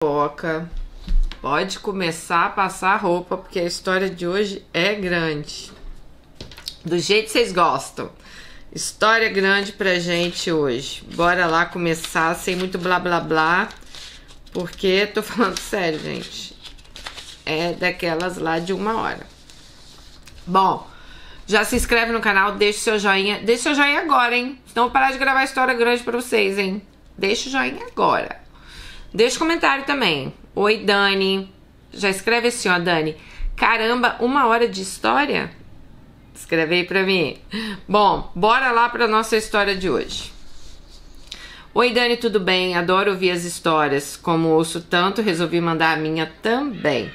Foca, pode começar a passar a roupa, porque a história de hoje é grande. Do jeito que vocês gostam. História grande pra gente hoje. Bora lá começar sem muito blá blá blá, porque tô falando sério, gente. É daquelas lá de 1 hora. Bom, já se inscreve no canal, deixa o seu joinha. Deixa o seu joinha agora, hein? Senão eu vou parar de gravar história grande pra vocês, hein? Deixa o joinha agora. Deixa comentário também. Oi, Dani. Já escreve assim, ó, Dani. Caramba, 1 hora de história? Escreve aí pra mim. Bom, bora lá pra nossa história de hoje. Oi, Dani, tudo bem? Adoro ouvir as histórias. Como ouço tanto, resolvi mandar a minha também.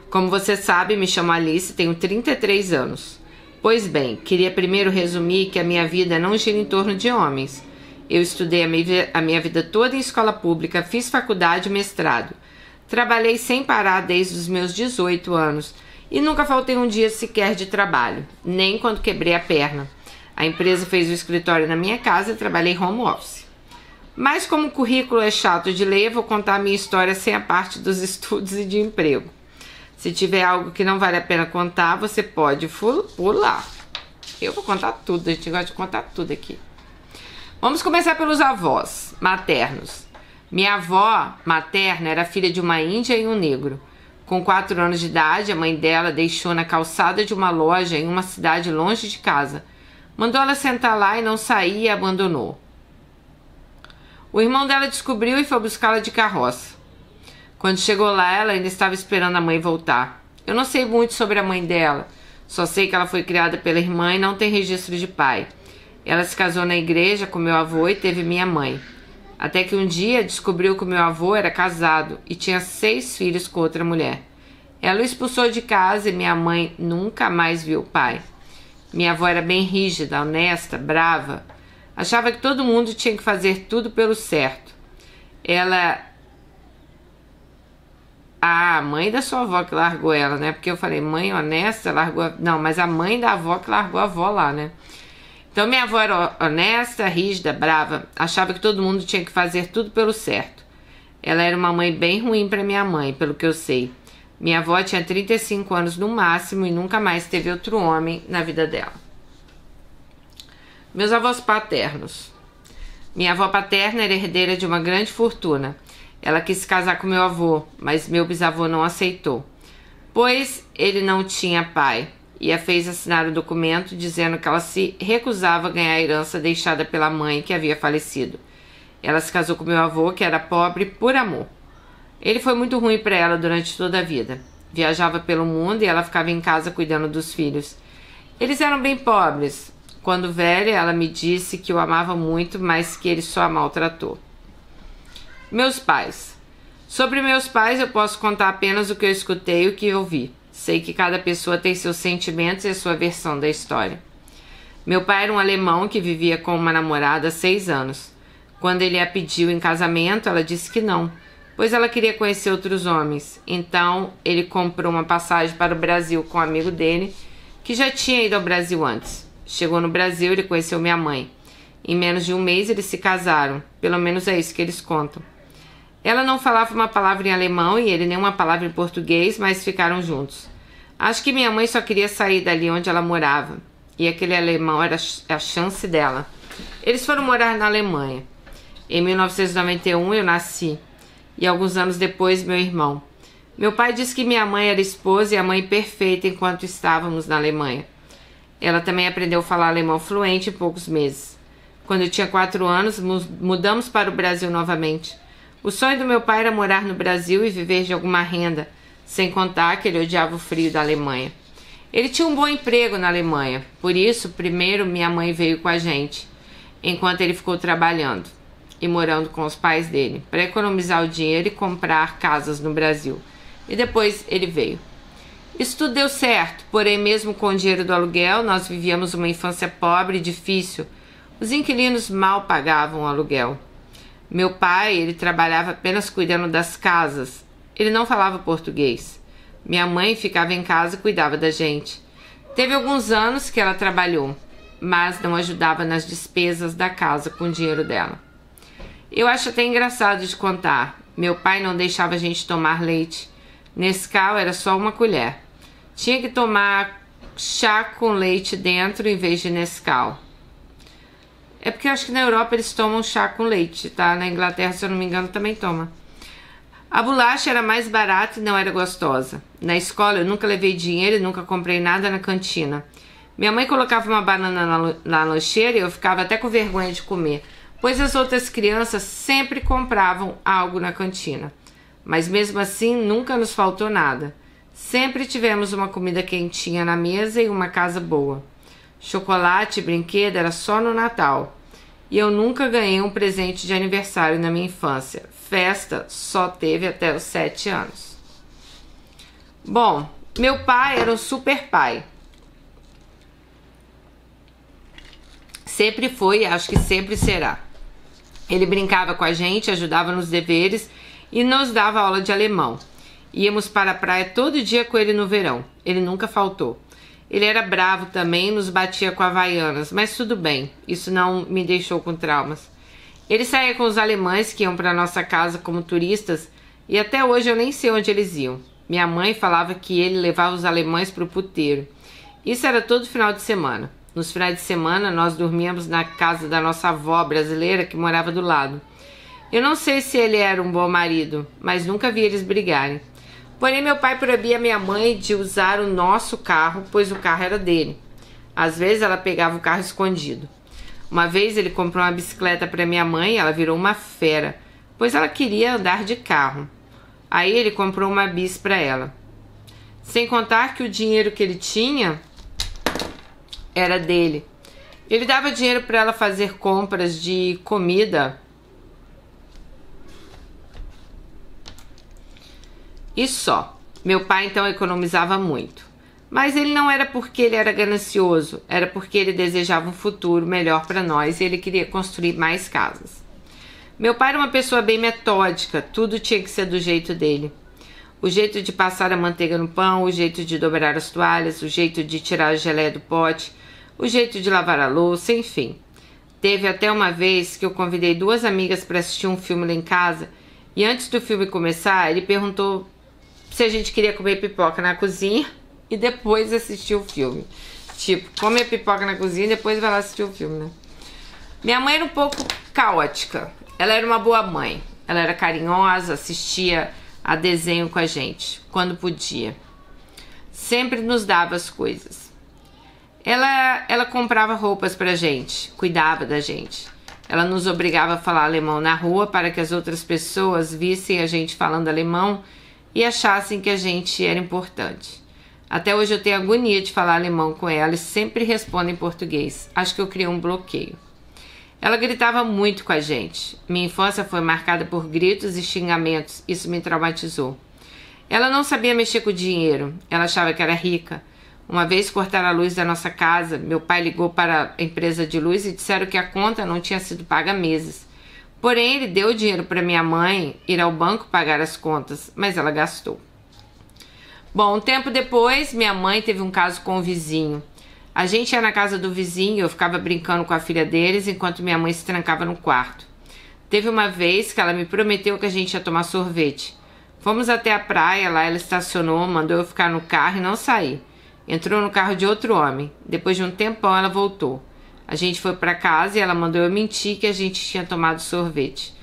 Como você sabe, me chamo Alice, tenho 33 anos. Pois bem, queria primeiro resumir que a minha vida não gira em torno de homens. Eu estudei a minha vida toda em escola pública, fiz faculdade e mestrado. Trabalhei sem parar desde os meus 18 anos e nunca faltei um dia sequer de trabalho, nem quando quebrei a perna. A empresa fez o escritório na minha casa e trabalhei home office. Mas como o currículo é chato de ler, vou contar a minha história sem a parte dos estudos e de emprego. Se tiver algo que não vale a pena contar, você pode pular. Eu vou contar tudo, a gente gosta de contar tudo aqui. Vamos começar pelos avós maternos. Minha avó materna era filha de uma índia e um negro. Com 4 anos de idade, a mãe dela deixou na calçada de uma loja em uma cidade longe de casa. Mandou ela sentar lá e não sair e a abandonou. O irmão dela descobriu e foi buscá-la de carroça. Quando chegou lá, ela ainda estava esperando a mãe voltar. Eu não sei muito sobre a mãe dela. Só sei que ela foi criada pela irmã e não tem registro de pai. Ela se casou na igreja com meu avô e teve minha mãe. Até que um dia descobriu que meu avô era casado e tinha 6 filhos com outra mulher. Ela o expulsou de casa e minha mãe nunca mais viu o pai. Minha avó era bem rígida, honesta, brava. Achava que todo mundo tinha que fazer tudo pelo certo. A mãe da sua avó que largou ela, né? Porque eu falei, mãe honesta, largou... Não, mas a mãe da avó que largou a avó lá, né? Então minha avó era honesta, rígida, brava, achava que todo mundo tinha que fazer tudo pelo certo. Ela era uma mãe bem ruim para minha mãe, pelo que eu sei. Minha avó tinha 35 anos no máximo e nunca mais teve outro homem na vida dela. Meus avós paternos. Minha avó paterna era herdeira de uma grande fortuna. Ela quis se casar com meu avô, mas meu bisavô não aceitou, pois ele não tinha pai. E a fez assinar o documento dizendo que ela se recusava a ganhar a herança deixada pela mãe que havia falecido. Ela se casou com meu avô, que era pobre por amor. Ele foi muito ruim para ela durante toda a vida. Viajava pelo mundo e ela ficava em casa cuidando dos filhos. Eles eram bem pobres. Quando velha, ela me disse que o amava muito, mas que ele só a maltratou. Meus pais. Sobre meus pais, eu posso contar apenas o que eu escutei e o que eu vi. Sei que cada pessoa tem seus sentimentos e a sua versão da história. Meu pai era um alemão que vivia com uma namorada há 6 anos. Quando ele a pediu em casamento, ela disse que não, pois ela queria conhecer outros homens. Então, ele comprou uma passagem para o Brasil com um amigo dele, que já tinha ido ao Brasil antes. Chegou no Brasil, ele conheceu minha mãe. Em menos de 1 mês, eles se casaram. Pelo menos é isso que eles contam. Ela não falava uma palavra em alemão e ele nem uma palavra em português, mas ficaram juntos. Acho que minha mãe só queria sair dali onde ela morava. E aquele alemão era a chance dela. Eles foram morar na Alemanha. Em 1991 eu nasci. E alguns anos depois meu irmão. Meu pai disse que minha mãe era esposa e a mãe perfeita enquanto estávamos na Alemanha. Ela também aprendeu a falar alemão fluente em poucos meses. Quando eu tinha 4 anos, mudamos para o Brasil novamente. O sonho do meu pai era morar no Brasil e viver de alguma renda, sem contar que ele odiava o frio da Alemanha. Ele tinha um bom emprego na Alemanha, por isso, primeiro minha mãe veio com a gente, enquanto ele ficou trabalhando e morando com os pais dele, para economizar o dinheiro e comprar casas no Brasil. E depois ele veio. Isso tudo deu certo, porém mesmo com o dinheiro do aluguel, nós vivíamos uma infância pobre e difícil. Os inquilinos mal pagavam o aluguel. Meu pai, ele trabalhava apenas cuidando das casas. Ele não falava português. Minha mãe ficava em casa e cuidava da gente. Teve alguns anos que ela trabalhou, mas não ajudava nas despesas da casa com o dinheiro dela. Eu acho até engraçado de contar, Meu pai não deixava a gente tomar leite. Nescau era só uma colher. Tinha que tomar chá com leite dentro em vez de Nescau. É porque eu acho que na Europa eles tomam chá com leite, tá? Na Inglaterra, se eu não me engano, também toma. A bolacha era mais barata e não era gostosa. Na escola eu nunca levei dinheiro e nunca comprei nada na cantina. Minha mãe colocava uma banana na lancheira e eu ficava até com vergonha de comer, pois as outras crianças sempre compravam algo na cantina. Mas mesmo assim, nunca nos faltou nada. Sempre tivemos uma comida quentinha na mesa e uma casa boa. Chocolate e brinquedo era só no Natal. E eu nunca ganhei um presente de aniversário na minha infância. Festa só teve até os 7 anos. Bom, meu pai era um super pai. Sempre foi e acho que sempre será. Ele brincava com a gente, ajudava nos deveres e nos dava aula de alemão. Íamos para a praia todo dia com ele no verão. Ele nunca faltou. Ele era bravo também, nos batia com havaianas, mas tudo bem, isso não me deixou com traumas. Ele saía com os alemães que iam para nossa casa como turistas e até hoje eu nem sei onde eles iam. Minha mãe falava que ele levava os alemães para o puteiro. Isso era todo final de semana. Nos finais de semana nós dormíamos na casa da nossa avó brasileira que morava do lado. Eu não sei se ele era um bom marido, mas nunca vi eles brigarem. Porém, meu pai proibia minha mãe de usar o nosso carro, pois o carro era dele. Às vezes, ela pegava o carro escondido. Uma vez, ele comprou uma bicicleta para minha mãe e ela virou uma fera, pois ela queria andar de carro. Aí, ele comprou uma bis para ela. Sem contar que o dinheiro que ele tinha era dele. Ele dava dinheiro para ela fazer compras de comida e só. Meu pai então economizava muito. Mas ele não era porque ele era ganancioso, era porque ele desejava um futuro melhor para nós e ele queria construir mais casas. Meu pai era uma pessoa bem metódica, tudo tinha que ser do jeito dele. O jeito de passar a manteiga no pão, o jeito de dobrar as toalhas, o jeito de tirar a geleia do pote, o jeito de lavar a louça, enfim. Teve até uma vez que eu convidei 2 amigas para assistir um filme lá em casa e antes do filme começar, ele perguntou se a gente queria comer pipoca na cozinha e depois assistir o filme. Tipo, come a pipoca na cozinha e depois vai lá assistir o filme, né? Minha mãe era um pouco caótica. Ela era uma boa mãe. Ela era carinhosa, assistia a desenho com a gente, quando podia. Sempre nos dava as coisas. Ela comprava roupas pra gente, cuidava da gente. Ela nos obrigava a falar alemão na rua para que as outras pessoas vissem a gente falando alemão e achassem que a gente era importante. Até hoje eu tenho agonia de falar alemão com ela e sempre respondo em português. Acho que eu criei um bloqueio. Ela gritava muito com a gente. Minha infância foi marcada por gritos e xingamentos. Isso me traumatizou. Ela não sabia mexer com dinheiro. Ela achava que era rica. Uma vez cortaram a luz da nossa casa. Meu pai ligou para a empresa de luz e disseram que a conta não tinha sido paga há meses. Porém, ele deu o dinheiro para minha mãe ir ao banco pagar as contas, mas ela gastou. Bom, um tempo depois, minha mãe teve um caso com o vizinho. A gente ia na casa do vizinho, eu ficava brincando com a filha deles enquanto minha mãe se trancava no quarto. Teve uma vez que ela me prometeu que a gente ia tomar sorvete. Fomos até a praia, lá ela estacionou, mandou eu ficar no carro e não sair. Entrou no carro de outro homem. Depois de um tempão ela voltou. A gente foi para casa e ela mandou eu mentir que a gente tinha tomado sorvete.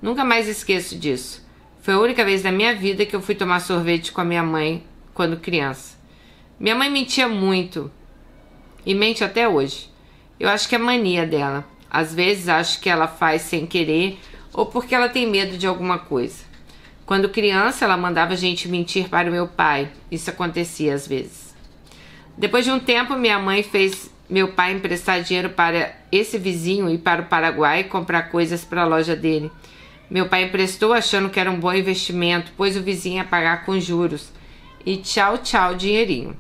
Nunca mais esqueço disso. Foi a única vez na minha vida que eu fui tomar sorvete com a minha mãe quando criança. Minha mãe mentia muito e mente até hoje. Eu acho que é mania dela. Às vezes acho que ela faz sem querer ou porque ela tem medo de alguma coisa. Quando criança ela mandava a gente mentir para o meu pai. Isso acontecia às vezes. Depois de um tempo minha mãe fez meu pai emprestar dinheiro para esse vizinho ir para o Paraguai comprar coisas para a loja dele. Meu pai emprestou achando que era um bom investimento, pois o vizinho ia pagar com juros. E tchau, tchau, dinheirinho.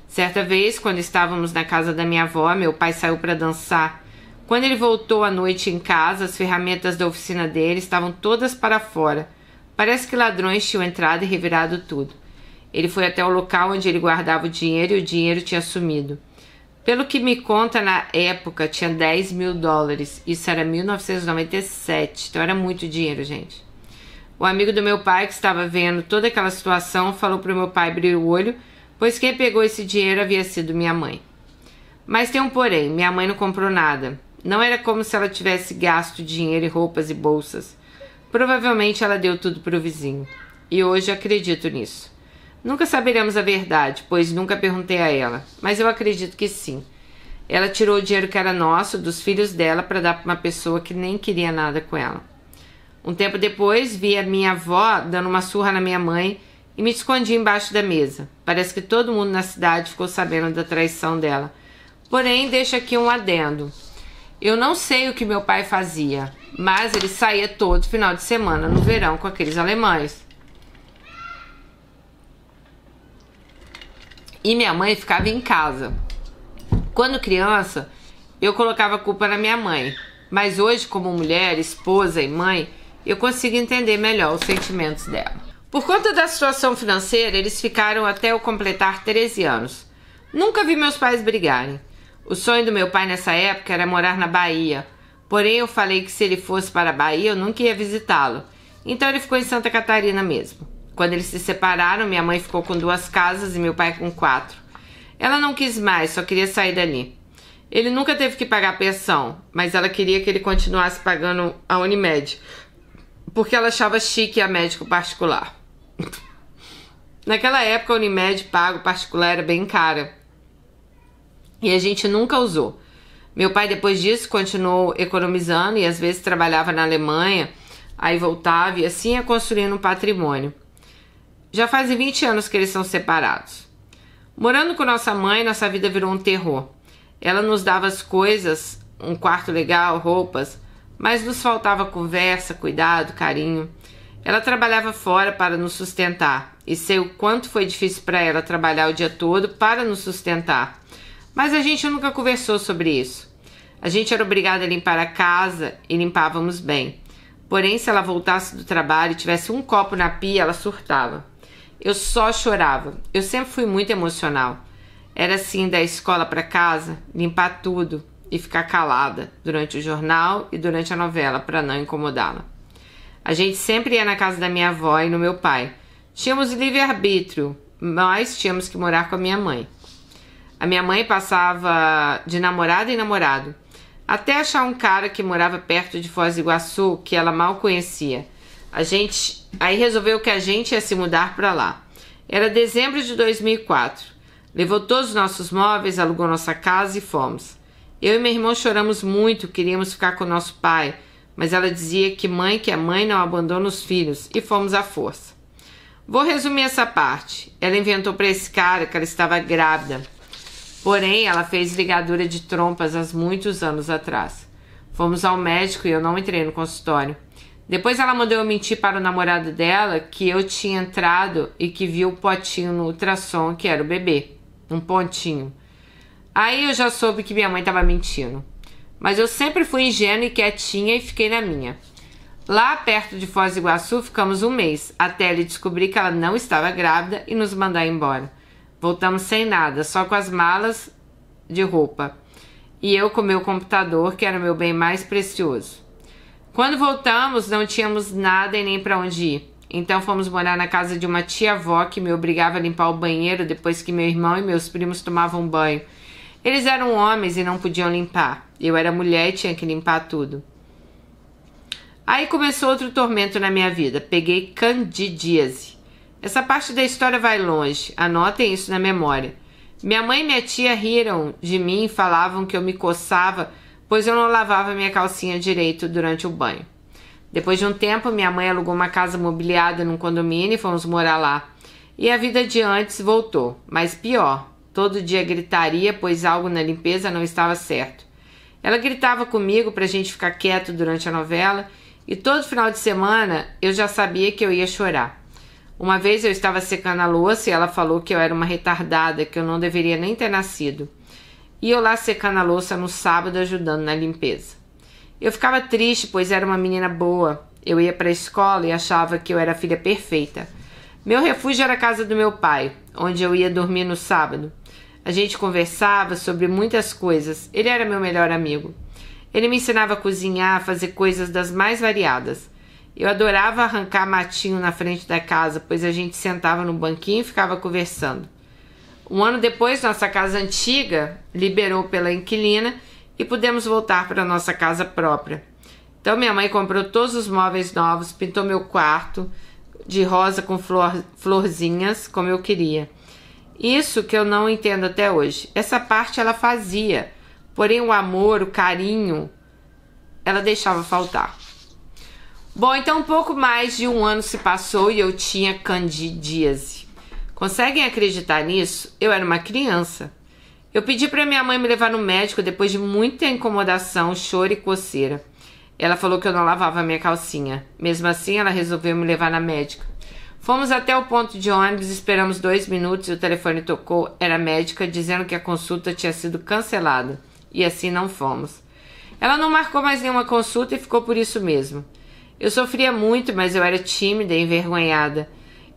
Certa vez, quando estávamos na casa da minha avó, meu pai saiu para dançar. Quando ele voltou à noite em casa, as ferramentas da oficina dele estavam todas para fora. Parece que ladrões tinham entrado e revirado tudo. Ele foi até o local onde ele guardava o dinheiro e o dinheiro tinha sumido. Pelo que me conta, na época tinha $10.000. Isso era 1997, então era muito dinheiro, gente. O amigo do meu pai, que estava vendo toda aquela situação, falou para o meu pai abrir o olho, pois quem pegou esse dinheiro havia sido minha mãe. Mas tem um porém, minha mãe não comprou nada. Não era como se ela tivesse gasto dinheiro em roupas e bolsas. Provavelmente ela deu tudo para o vizinho. E hoje acredito nisso. Nunca saberemos a verdade, pois nunca perguntei a ela, mas eu acredito que sim. Ela tirou o dinheiro que era nosso, dos filhos dela, para dar para uma pessoa que nem queria nada com ela. Um tempo depois, vi a minha avó dando uma surra na minha mãe e me escondi embaixo da mesa. Parece que todo mundo na cidade ficou sabendo da traição dela. Porém, deixo aqui um adendo. Eu não sei o que meu pai fazia, mas ele saía todo final de semana no verão com aqueles alemães. E minha mãe ficava em casa. Quando criança, eu colocava a culpa na minha mãe. Mas hoje, como mulher, esposa e mãe, eu consigo entender melhor os sentimentos dela. Por conta da situação financeira, eles ficaram até eu completar 13 anos. Nunca vi meus pais brigarem. O sonho do meu pai nessa época era morar na Bahia. Porém, eu falei que se ele fosse para a Bahia, eu nunca ia visitá-lo. Então ele ficou em Santa Catarina mesmo. Quando eles se separaram, minha mãe ficou com 2 casas e meu pai com 4. Ela não quis mais, só queria sair dali. Ele nunca teve que pagar pensão, mas ela queria que ele continuasse pagando a Unimed, porque ela achava chique a médico particular. Naquela época, a Unimed pago particular era bem cara. E a gente nunca usou. Meu pai, depois disso, continuou economizando e às vezes trabalhava na Alemanha, aí voltava e assim ia construindo um patrimônio. Já fazem 20 anos que eles são separados. Morando com nossa mãe, nossa vida virou um terror. Ela nos dava as coisas, um quarto legal, roupas, mas nos faltava conversa, cuidado, carinho. Ela trabalhava fora para nos sustentar, e sei o quanto foi difícil para ela trabalhar o dia todo para nos sustentar. Mas a gente nunca conversou sobre isso. A gente era obrigada a limpar a casa e limpávamos bem. Porém, se ela voltasse do trabalho e tivesse um copo na pia, ela surtava. Eu só chorava. Eu sempre fui muito emocional. Era assim, da escola para casa, limpar tudo e ficar calada durante o jornal e durante a novela para não incomodá-la. A gente sempre ia na casa da minha avó e no meu pai. Tínhamos livre-arbítrio, mas tínhamos que morar com a minha mãe. A minha mãe passava de namorado em namorado, até achar um cara que morava perto de Foz do Iguaçu, que ela mal conhecia. Aí resolveu que a gente ia se mudar para lá. Era dezembro de 2004. Levou todos os nossos móveis, alugou nossa casa e fomos. Eu e meu irmão choramos muito, queríamos ficar com nosso pai, mas ela dizia que a mãe não abandona os filhos, e fomos à força. Vou resumir essa parte. Ela inventou para esse cara que ela estava grávida. Porém, ela fez ligadura de trompas há muitos anos atrás. Fomos ao médico e eu não entrei no consultório. Depois ela mandou eu mentir para o namorado dela que eu tinha entrado e que viu o potinho no ultrassom, que era o bebê. Um pontinho. Aí eu já soube que minha mãe estava mentindo. Mas eu sempre fui ingênua e quietinha e fiquei na minha. Lá perto de Foz do Iguaçu ficamos um mês, até ele descobrir que ela não estava grávida e nos mandar embora. Voltamos sem nada, só com as malas de roupa. E eu com meu computador, que era o meu bem mais precioso. Quando voltamos, não tínhamos nada e nem para onde ir. Então fomos morar na casa de uma tia-avó que me obrigava a limpar o banheiro depois que meu irmão e meus primos tomavam banho. Eles eram homens e não podiam limpar. Eu era mulher e tinha que limpar tudo. Aí começou outro tormento na minha vida. Peguei candidíase. Essa parte da história vai longe. Anotem isso na memória. Minha mãe e minha tia riram de mim e falavam que eu me coçava, pois eu não lavava minha calcinha direito durante o banho. Depois de um tempo, minha mãe alugou uma casa mobiliada num condomínio e fomos morar lá. E a vida de antes voltou, mas pior. Todo dia gritaria, pois algo na limpeza não estava certo. Ela gritava comigo para a gente ficar quieto durante a novela e todo final de semana eu já sabia que eu ia chorar. Uma vez eu estava secando a louça e ela falou que eu era uma retardada, que eu não deveria nem ter nascido. E eu lá secando a louça no sábado ajudando na limpeza. Eu ficava triste, pois era uma menina boa. Eu ia para a escola e achava que eu era a filha perfeita. Meu refúgio era a casa do meu pai, onde eu ia dormir no sábado. A gente conversava sobre muitas coisas. Ele era meu melhor amigo. Ele me ensinava a cozinhar, a fazer coisas das mais variadas. Eu adorava arrancar matinho na frente da casa, pois a gente sentava no banquinho e ficava conversando. Um ano depois, nossa casa antiga liberou pela inquilina e pudemos voltar para nossa casa própria. Então minha mãe comprou todos os móveis novos, pintou meu quarto de rosa com florzinhas, como eu queria. Isso que eu não entendo até hoje. Essa parte ela fazia, porém o amor, o carinho, ela deixava faltar. Bom, então um pouco mais de um ano se passou e eu tinha candidíase. Conseguem acreditar nisso? Eu era uma criança. Eu pedi para minha mãe me levar no médico depois de muita incomodação, choro e coceira. Ela falou que eu não lavava minha calcinha. Mesmo assim, ela resolveu me levar na médica. Fomos até o ponto de ônibus, esperamos 2 minutos e o telefone tocou. Era a médica dizendo que a consulta tinha sido cancelada. E assim não fomos. Ela não marcou mais nenhuma consulta e ficou por isso mesmo. Eu sofria muito, mas eu era tímida e envergonhada.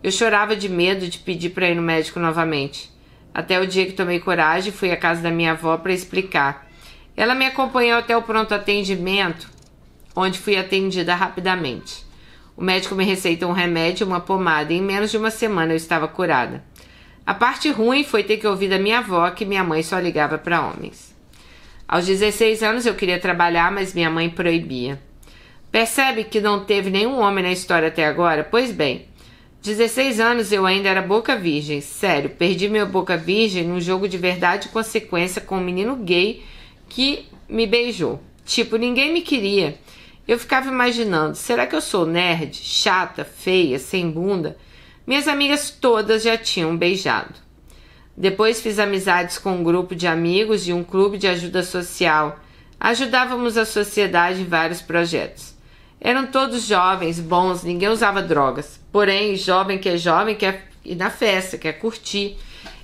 Eu chorava de medo de pedir para ir no médico novamente. Até o dia que tomei coragem e fui à casa da minha avó para explicar. Ela me acompanhou até o pronto atendimento, onde fui atendida rapidamente. O médico me receitou um remédio e uma pomada e em menos de uma semana eu estava curada. A parte ruim foi ter que ouvir da minha avó que minha mãe só ligava para homens. Aos 16 anos eu queria trabalhar, mas minha mãe proibia. Percebe que não teve nenhum homem na história até agora? Pois bem, 16 anos eu ainda era boca virgem. Sério, perdi minha boca virgem num jogo de verdade e consequência com um menino gay que me beijou. Tipo, ninguém me queria. Eu ficava imaginando, será que eu sou nerd, chata, feia, sem bunda? Minhas amigas todas já tinham beijado. Depois fiz amizades com um grupo de amigos de um clube de ajuda social. Ajudávamos a sociedade em vários projetos. Eram todos jovens, bons, ninguém usava drogas. Porém, jovem, quer ir na festa, quer curtir.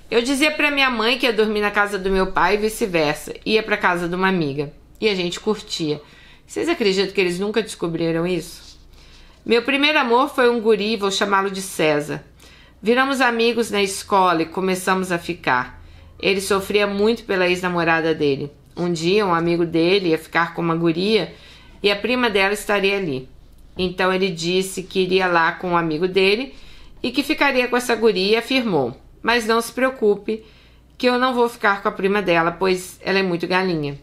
Eu dizia para minha mãe que ia dormir na casa do meu pai e vice-versa. Ia para casa de uma amiga. E a gente curtia. Vocês acreditam que eles nunca descobriram isso? Meu primeiro amor foi um guri, vou chamá-lo de César. Viramos amigos na escola e começamos a ficar. Ele sofria muito pela ex-namorada dele. Um dia, um amigo dele ia ficar com uma guria e a prima dela estaria ali. Então ele disse que iria lá com um amigo dele e que ficaria com essa guria e afirmou: mas não se preocupe que eu não vou ficar com a prima dela, pois ela é muito galinha.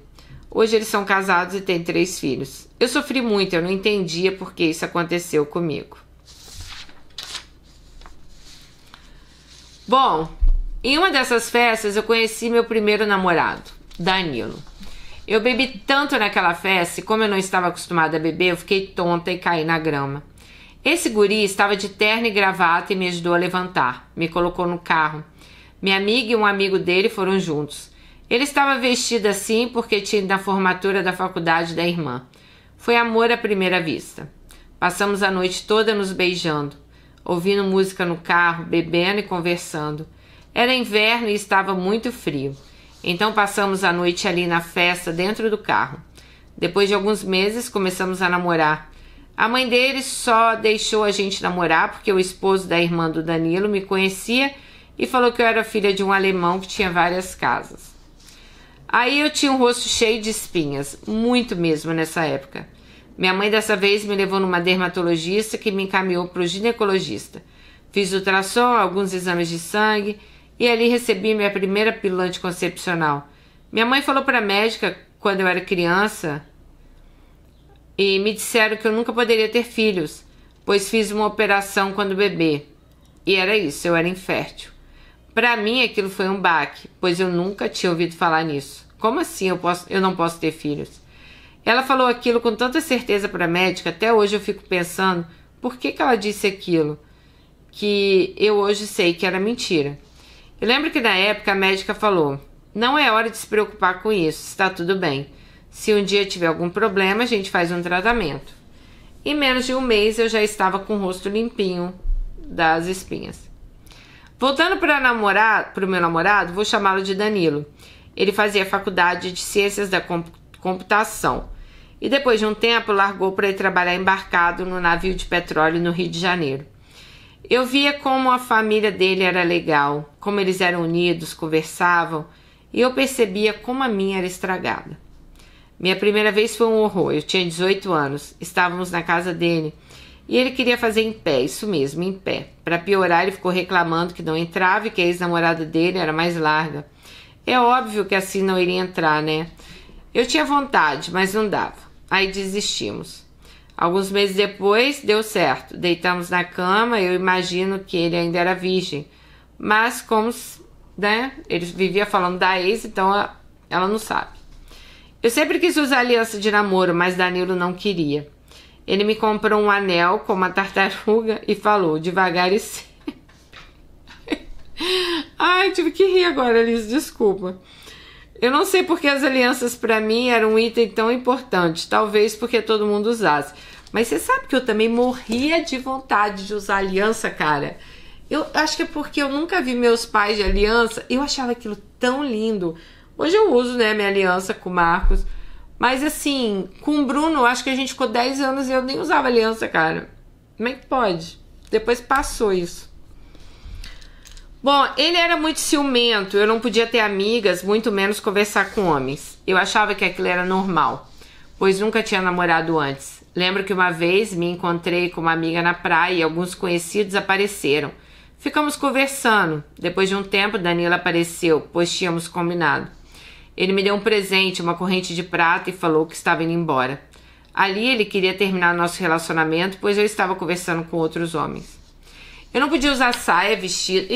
Hoje eles são casados e têm 3 filhos. Eu sofri muito, eu não entendia por que isso aconteceu comigo. Bom, em uma dessas festas eu conheci meu primeiro namorado, Danilo. Eu bebi tanto naquela festa e como eu não estava acostumada a beber, eu fiquei tonta e caí na grama. Esse guri estava de terno e gravata e me ajudou a levantar. Me colocou no carro. Minha amiga e um amigo dele foram juntos. Ele estava vestido assim porque tinha ido na formatura da faculdade da irmã. Foi amor à primeira vista. Passamos a noite toda nos beijando, ouvindo música no carro, bebendo e conversando. Era inverno e estava muito frio. Então passamos a noite ali na festa dentro do carro. Depois de alguns meses começamos a namorar. A mãe dele só deixou a gente namorar porque o esposo da irmã do Danilo me conhecia e falou que eu era filha de um alemão que tinha várias casas. Aí eu tinha um rosto cheio de espinhas, muito mesmo nessa época. Minha mãe dessa vez me levou numa dermatologista que me encaminhou para o ginecologista. Fiz ultrassom, alguns exames de sangue e ali recebi minha primeira pílula anticoncepcional. Minha mãe falou para a médica quando eu era criança e me disseram que eu nunca poderia ter filhos, pois fiz uma operação quando bebê. E era isso, eu era infértil. Para mim aquilo foi um baque, pois eu nunca tinha ouvido falar nisso. Como assim eu não posso ter filhos? Ela falou aquilo com tanta certeza para a médica, até hoje eu fico pensando por que ela disse aquilo, que eu hoje sei que era mentira. Eu lembro que na época a médica falou: não é hora de se preocupar com isso, está tudo bem. Se um dia tiver algum problema, a gente faz um tratamento. Em menos de um mês eu já estava com o rosto limpinho das espinhas. Voltando para o meu namorado, vou chamá-lo de Danilo. Ele fazia faculdade de Ciências da Computação e depois de um tempo largou para ir trabalhar embarcado no navio de petróleo no Rio de Janeiro. Eu via como a família dele era legal, como eles eram unidos, conversavam, e eu percebia como a minha era estragada. Minha primeira vez foi um horror. Eu tinha 18 anos, estávamos na casa dele E ele queria fazer em pé, isso mesmo, em pé. Para piorar, ele ficou reclamando que não entrava e que a ex-namorada dele era mais larga. É óbvio que assim não iria entrar, né? Eu tinha vontade, mas não dava. Aí desistimos. Alguns meses depois, deu certo. Deitamos na cama, eu imagino que ele ainda era virgem. Mas como, né, ele vivia falando da ex, então ela não sabe. Eu sempre quis usar aliança de namoro, mas Danilo não queria. Ele me comprou um anel com uma tartaruga e falou, devagar e sempre. Ai, tive que rir agora, Liz, desculpa. Eu não sei porque as alianças pra mim eram um item tão importante. Talvez porque todo mundo usasse. Mas você sabe que eu também morria de vontade de usar aliança, cara. Eu acho que é porque eu nunca vi meus pais de aliança. Eu achava aquilo tão lindo. Hoje eu uso, né, minha aliança com o Marcos. Mas assim, com o Bruno, acho que a gente ficou 10 anos e eu nem usava aliança, cara. Como é que pode? Depois passou isso. Bom, ele era muito ciumento. Eu não podia ter amigas, muito menos conversar com homens. Eu achava que aquilo era normal, pois nunca tinha namorado antes. Lembro que uma vez me encontrei com uma amiga na praia e alguns conhecidos apareceram. Ficamos conversando. Depois de um tempo, Danilo apareceu, pois tínhamos combinado. Ele me deu um presente, uma corrente de prata e falou que estava indo embora. Ali ele queria terminar nosso relacionamento, pois eu estava conversando com outros homens. Eu não podia usar saia, vestido,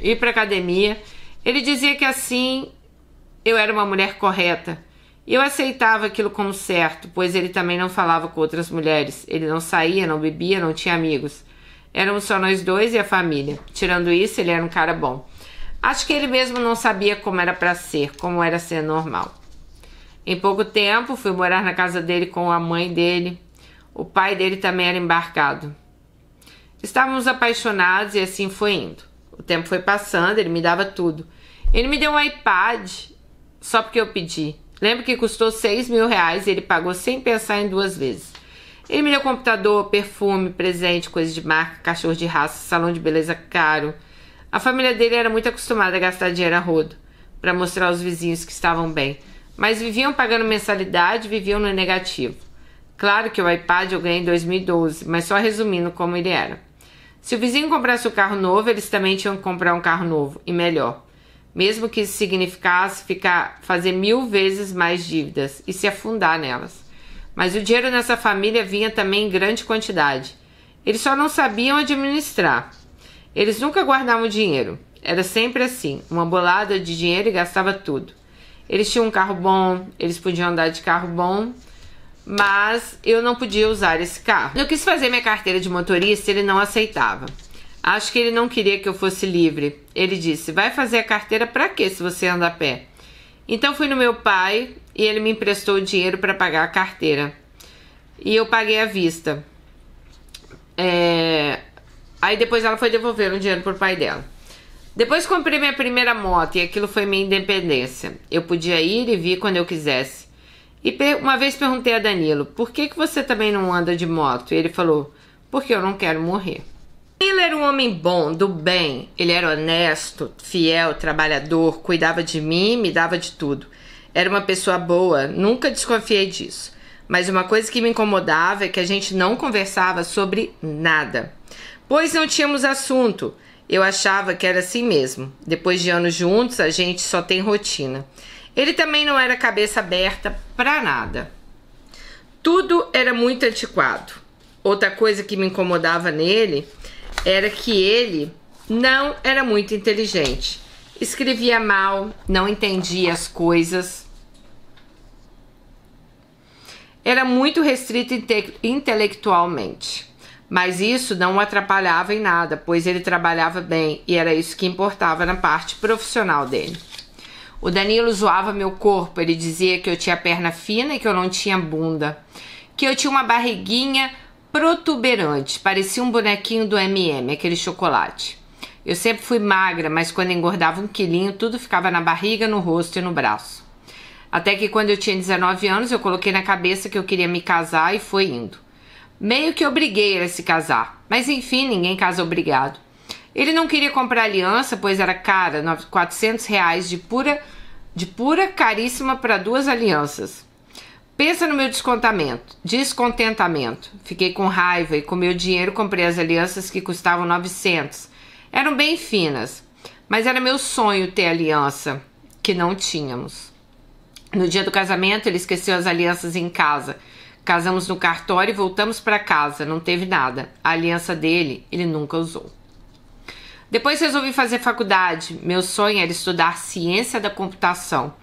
ir pra academia. Ele dizia que assim eu era uma mulher correta. E eu aceitava aquilo como certo, pois ele também não falava com outras mulheres. Ele não saía, não bebia, não tinha amigos. Éramos só nós dois e a família. Tirando isso, ele era um cara bom. Acho que ele mesmo não sabia como era pra ser, como era ser normal. Em pouco tempo, fui morar na casa dele com a mãe dele. O pai dele também era embarcado. Estávamos apaixonados e assim foi indo. O tempo foi passando, ele me dava tudo. Ele me deu um iPad só porque eu pedi. Lembro que custou 6 mil reais e ele pagou sem pensar em 2 vezes. Ele me deu computador, perfume, presente, coisa de marca, cachorro de raça, salão de beleza caro. A família dele era muito acostumada a gastar dinheiro a rodo, para mostrar aos vizinhos que estavam bem. Mas viviam pagando mensalidade e viviam no negativo. Claro que o iPad eu ganhei em 2012, mas só resumindo como ele era. Se o vizinho comprasse um carro novo, eles também tinham que comprar um carro novo, e melhor. Mesmo que isso significasse fazer 1000 vezes mais dívidas e se afundar nelas. Mas o dinheiro nessa família vinha também em grande quantidade. Eles só não sabiam administrar. Eles nunca guardavam dinheiro. Era sempre assim, uma bolada de dinheiro e gastava tudo. Eles tinham um carro bom, eles podiam andar de carro bom, mas eu não podia usar esse carro. Eu quis fazer minha carteira de motorista, ele não aceitava. Acho que ele não queria que eu fosse livre. Ele disse, vai fazer a carteira pra quê se você anda a pé? Então fui no meu pai e ele me emprestou o dinheiro para pagar a carteira. E eu paguei à vista. Aí depois ela foi devolver o dinheiro pro pai dela. Depois comprei minha primeira moto e aquilo foi minha independência. Eu podia ir e vir quando eu quisesse. E uma vez perguntei a Danilo, por que você também não anda de moto? E ele falou, porque eu não quero morrer. Ele era um homem bom, do bem. Ele era honesto, fiel, trabalhador, cuidava de mim, me dava de tudo. Era uma pessoa boa, nunca desconfiei disso. Mas uma coisa que me incomodava é que a gente não conversava sobre nada. Pois não tínhamos assunto. Eu achava que era assim mesmo. Depois de anos juntos, a gente só tem rotina. Ele também não era cabeça aberta pra nada. Tudo era muito antiquado. Outra coisa que me incomodava nele era que ele não era muito inteligente. Escrevia mal, não entendia as coisas. Era muito restrito intelectualmente. Mas isso não o atrapalhava em nada, pois ele trabalhava bem e era isso que importava na parte profissional dele. O Danilo zoava meu corpo, ele dizia que eu tinha perna fina e que eu não tinha bunda. Que eu tinha uma barriguinha protuberante, parecia um bonequinho do M&M, aquele chocolate. Eu sempre fui magra, mas quando engordava 1 quilinho, tudo ficava na barriga, no rosto e no braço. Até que quando eu tinha 19 anos, eu coloquei na cabeça que eu queria me casar e foi indo. Meio que obriguei ele a se casar, mas enfim, ninguém casa obrigado. Ele não queria comprar aliança, pois era cara, R$400 de pura caríssima para 2 alianças. Pensa no meu descontentamento. Fiquei com raiva e com meu dinheiro comprei as alianças que custavam 900. Eram bem finas, mas era meu sonho ter aliança, que não tínhamos. No dia do casamento, ele esqueceu as alianças em casa. Casamos no cartório e voltamos para casa. Não teve nada. A aliança dele, ele nunca usou. Depois resolvi fazer faculdade. Meu sonho era estudar ciência da computação.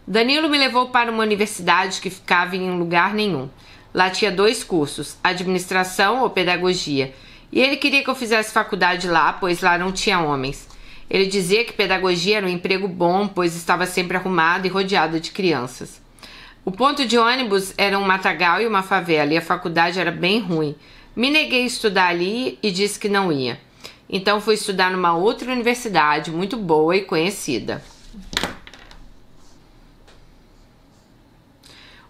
Danilo me levou para uma universidade que ficava em lugar nenhum. Lá tinha 2 cursos, administração ou pedagogia. E ele queria que eu fizesse faculdade lá, pois lá não tinha homens. Ele dizia que pedagogia era um emprego bom, pois estava sempre arrumado e rodeado de crianças. O ponto de ônibus era um matagal e uma favela, e a faculdade era bem ruim. Me neguei a estudar ali e disse que não ia. Então fui estudar numa outra universidade muito boa e conhecida.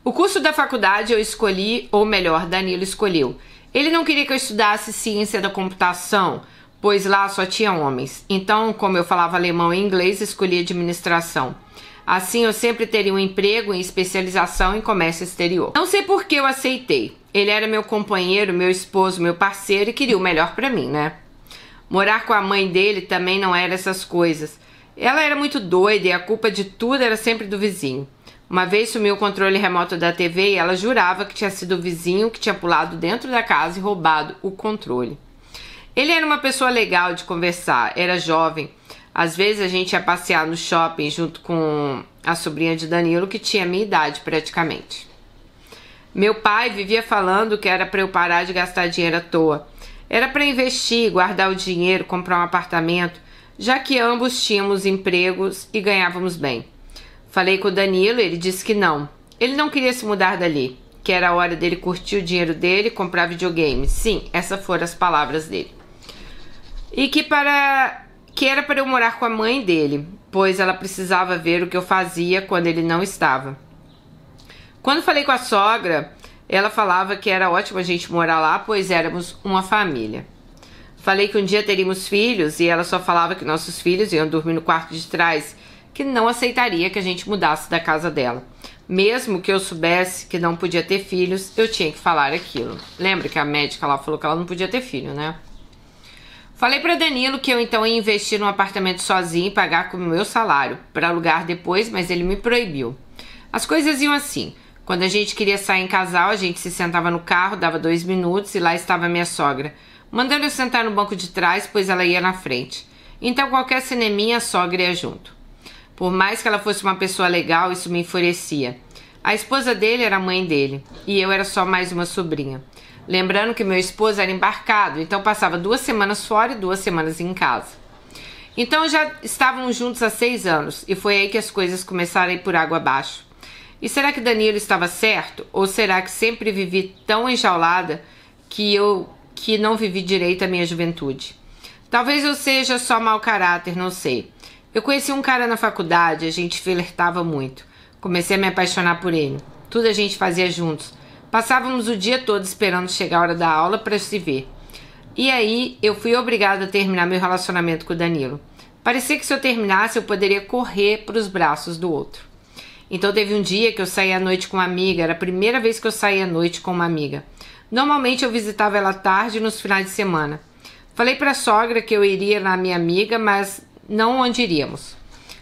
O curso da faculdade eu escolhi, ou melhor, Danilo escolheu. Ele não queria que eu estudasse ciência da computação, pois lá só tinha homens. Então, como eu falava alemão e inglês, escolhi administração. Assim, eu sempre teria um emprego em especialização em comércio exterior. Não sei por que eu aceitei. Ele era meu companheiro, meu esposo, meu parceiro e queria o melhor pra mim, né? Morar com a mãe dele também não era essas coisas. Ela era muito doida e a culpa de tudo era sempre do vizinho. Uma vez sumiu o controle remoto da TV e ela jurava que tinha sido o vizinho que tinha pulado dentro da casa e roubado o controle. Ele era uma pessoa legal de conversar, era jovem. Às vezes a gente ia passear no shopping junto com a sobrinha de Danilo, que tinha a minha idade praticamente. Meu pai vivia falando que era para eu parar de gastar dinheiro à toa. Era para investir, guardar o dinheiro, comprar um apartamento, já que ambos tínhamos empregos e ganhávamos bem. Falei com o Danilo e ele disse que não. Ele não queria se mudar dali, que era a hora dele curtir o dinheiro dele e comprar videogame. Sim, essas foram as palavras dele. E que era para eu morar com a mãe dele, pois ela precisava ver o que eu fazia quando ele não estava. Quando falei com a sogra, ela falava que era ótimo a gente morar lá, pois éramos uma família. Falei que um dia teríamos filhos e ela só falava que nossos filhos iam dormir no quarto de trás, que não aceitaria que a gente mudasse da casa dela. Mesmo que eu soubesse que não podia ter filhos, eu tinha que falar aquilo. Lembra que a médica lá falou que ela não podia ter filho, né? Falei para Danilo que eu então ia investir num apartamento sozinho e pagar com o meu salário, para alugar depois, mas ele me proibiu. As coisas iam assim. Quando a gente queria sair em casal, a gente se sentava no carro, dava 2 minutos e lá estava minha sogra, mandando eu sentar no banco de trás, pois ela ia na frente. Então qualquer cineminha, a sogra ia junto. Por mais que ela fosse uma pessoa legal, isso me enfurecia. A esposa dele era a mãe dele, e eu era só mais uma sobrinha. Lembrando que meu esposo era embarcado, então passava 2 semanas fora e 2 semanas em casa. Então já estávamos juntos há 6 anos, e foi aí que as coisas começaram a ir por água abaixo. E será que Danilo estava certo? Ou será que sempre vivi tão enjaulada que não vivi direito a minha juventude? Talvez eu seja só mau caráter, não sei. Eu conheci um cara na faculdade, a gente flertava muito. Comecei a me apaixonar por ele. Tudo a gente fazia juntos. Passávamos o dia todo esperando chegar a hora da aula para se ver. E aí eu fui obrigada a terminar meu relacionamento com o Danilo. Parecia que se eu terminasse eu poderia correr para os braços do outro. Então teve um dia que eu saí à noite com uma amiga. Era a primeira vez que eu saí à noite com uma amiga. Normalmente eu visitava ela à tarde nos finais de semana. Falei para a sogra que eu iria na minha amiga, mas não onde iríamos.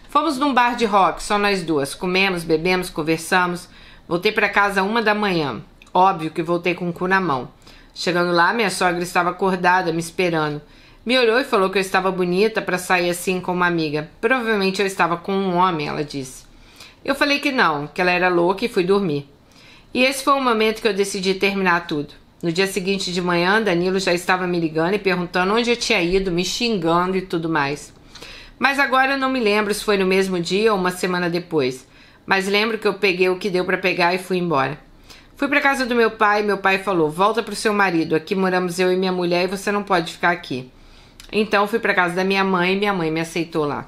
Fomos num bar de rock, só nós duas. Comemos, bebemos, conversamos. Voltei para casa 1 da manhã. Óbvio que voltei com o cu na mão. Chegando lá, minha sogra estava acordada, me esperando. Me olhou e falou que eu estava bonita para sair assim com uma amiga. Provavelmente eu estava com um homem, ela disse. Eu falei que não, que ela era louca e fui dormir. E esse foi o momento que eu decidi terminar tudo. No dia seguinte de manhã, Danilo já estava me ligando e perguntando onde eu tinha ido, me xingando e tudo mais. Mas agora eu não me lembro se foi no mesmo dia ou uma semana depois. Mas lembro que eu peguei o que deu para pegar e fui embora. Fui para casa do meu pai e meu pai falou: volta pro seu marido, aqui moramos eu e minha mulher e você não pode ficar aqui. Então fui para casa da minha mãe e minha mãe me aceitou lá.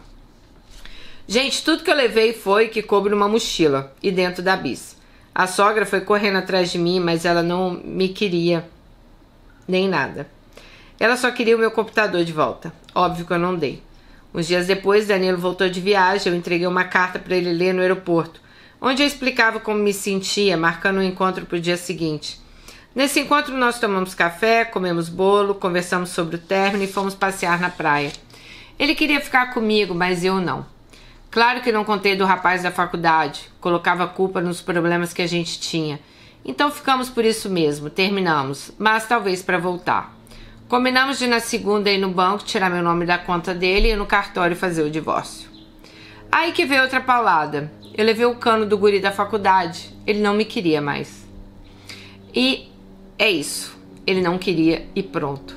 Gente, tudo que eu levei foi que coube numa mochila e dentro da bis. A sogra foi correndo atrás de mim, mas ela não me queria nem nada. Ela só queria o meu computador de volta. Óbvio que eu não dei. Uns dias depois, Danilo voltou de viagem, eu entreguei uma carta para ele ler no aeroporto. onde eu explicava como me sentia, marcando um encontro para o dia seguinte. Nesse encontro nós tomamos café, comemos bolo, conversamos sobre o término e fomos passear na praia. Ele queria ficar comigo, mas eu não. Claro que não contei do rapaz da faculdade, colocava a culpa nos problemas que a gente tinha. Então ficamos por isso mesmo, terminamos, mas talvez para voltar. Combinamos de na segunda ir no banco tirar meu nome da conta dele e ir no cartório fazer o divórcio. Aí que veio outra paulada. Eu levei o cano do guri da faculdade, ele não me queria mais. E é isso, ele não queria e pronto.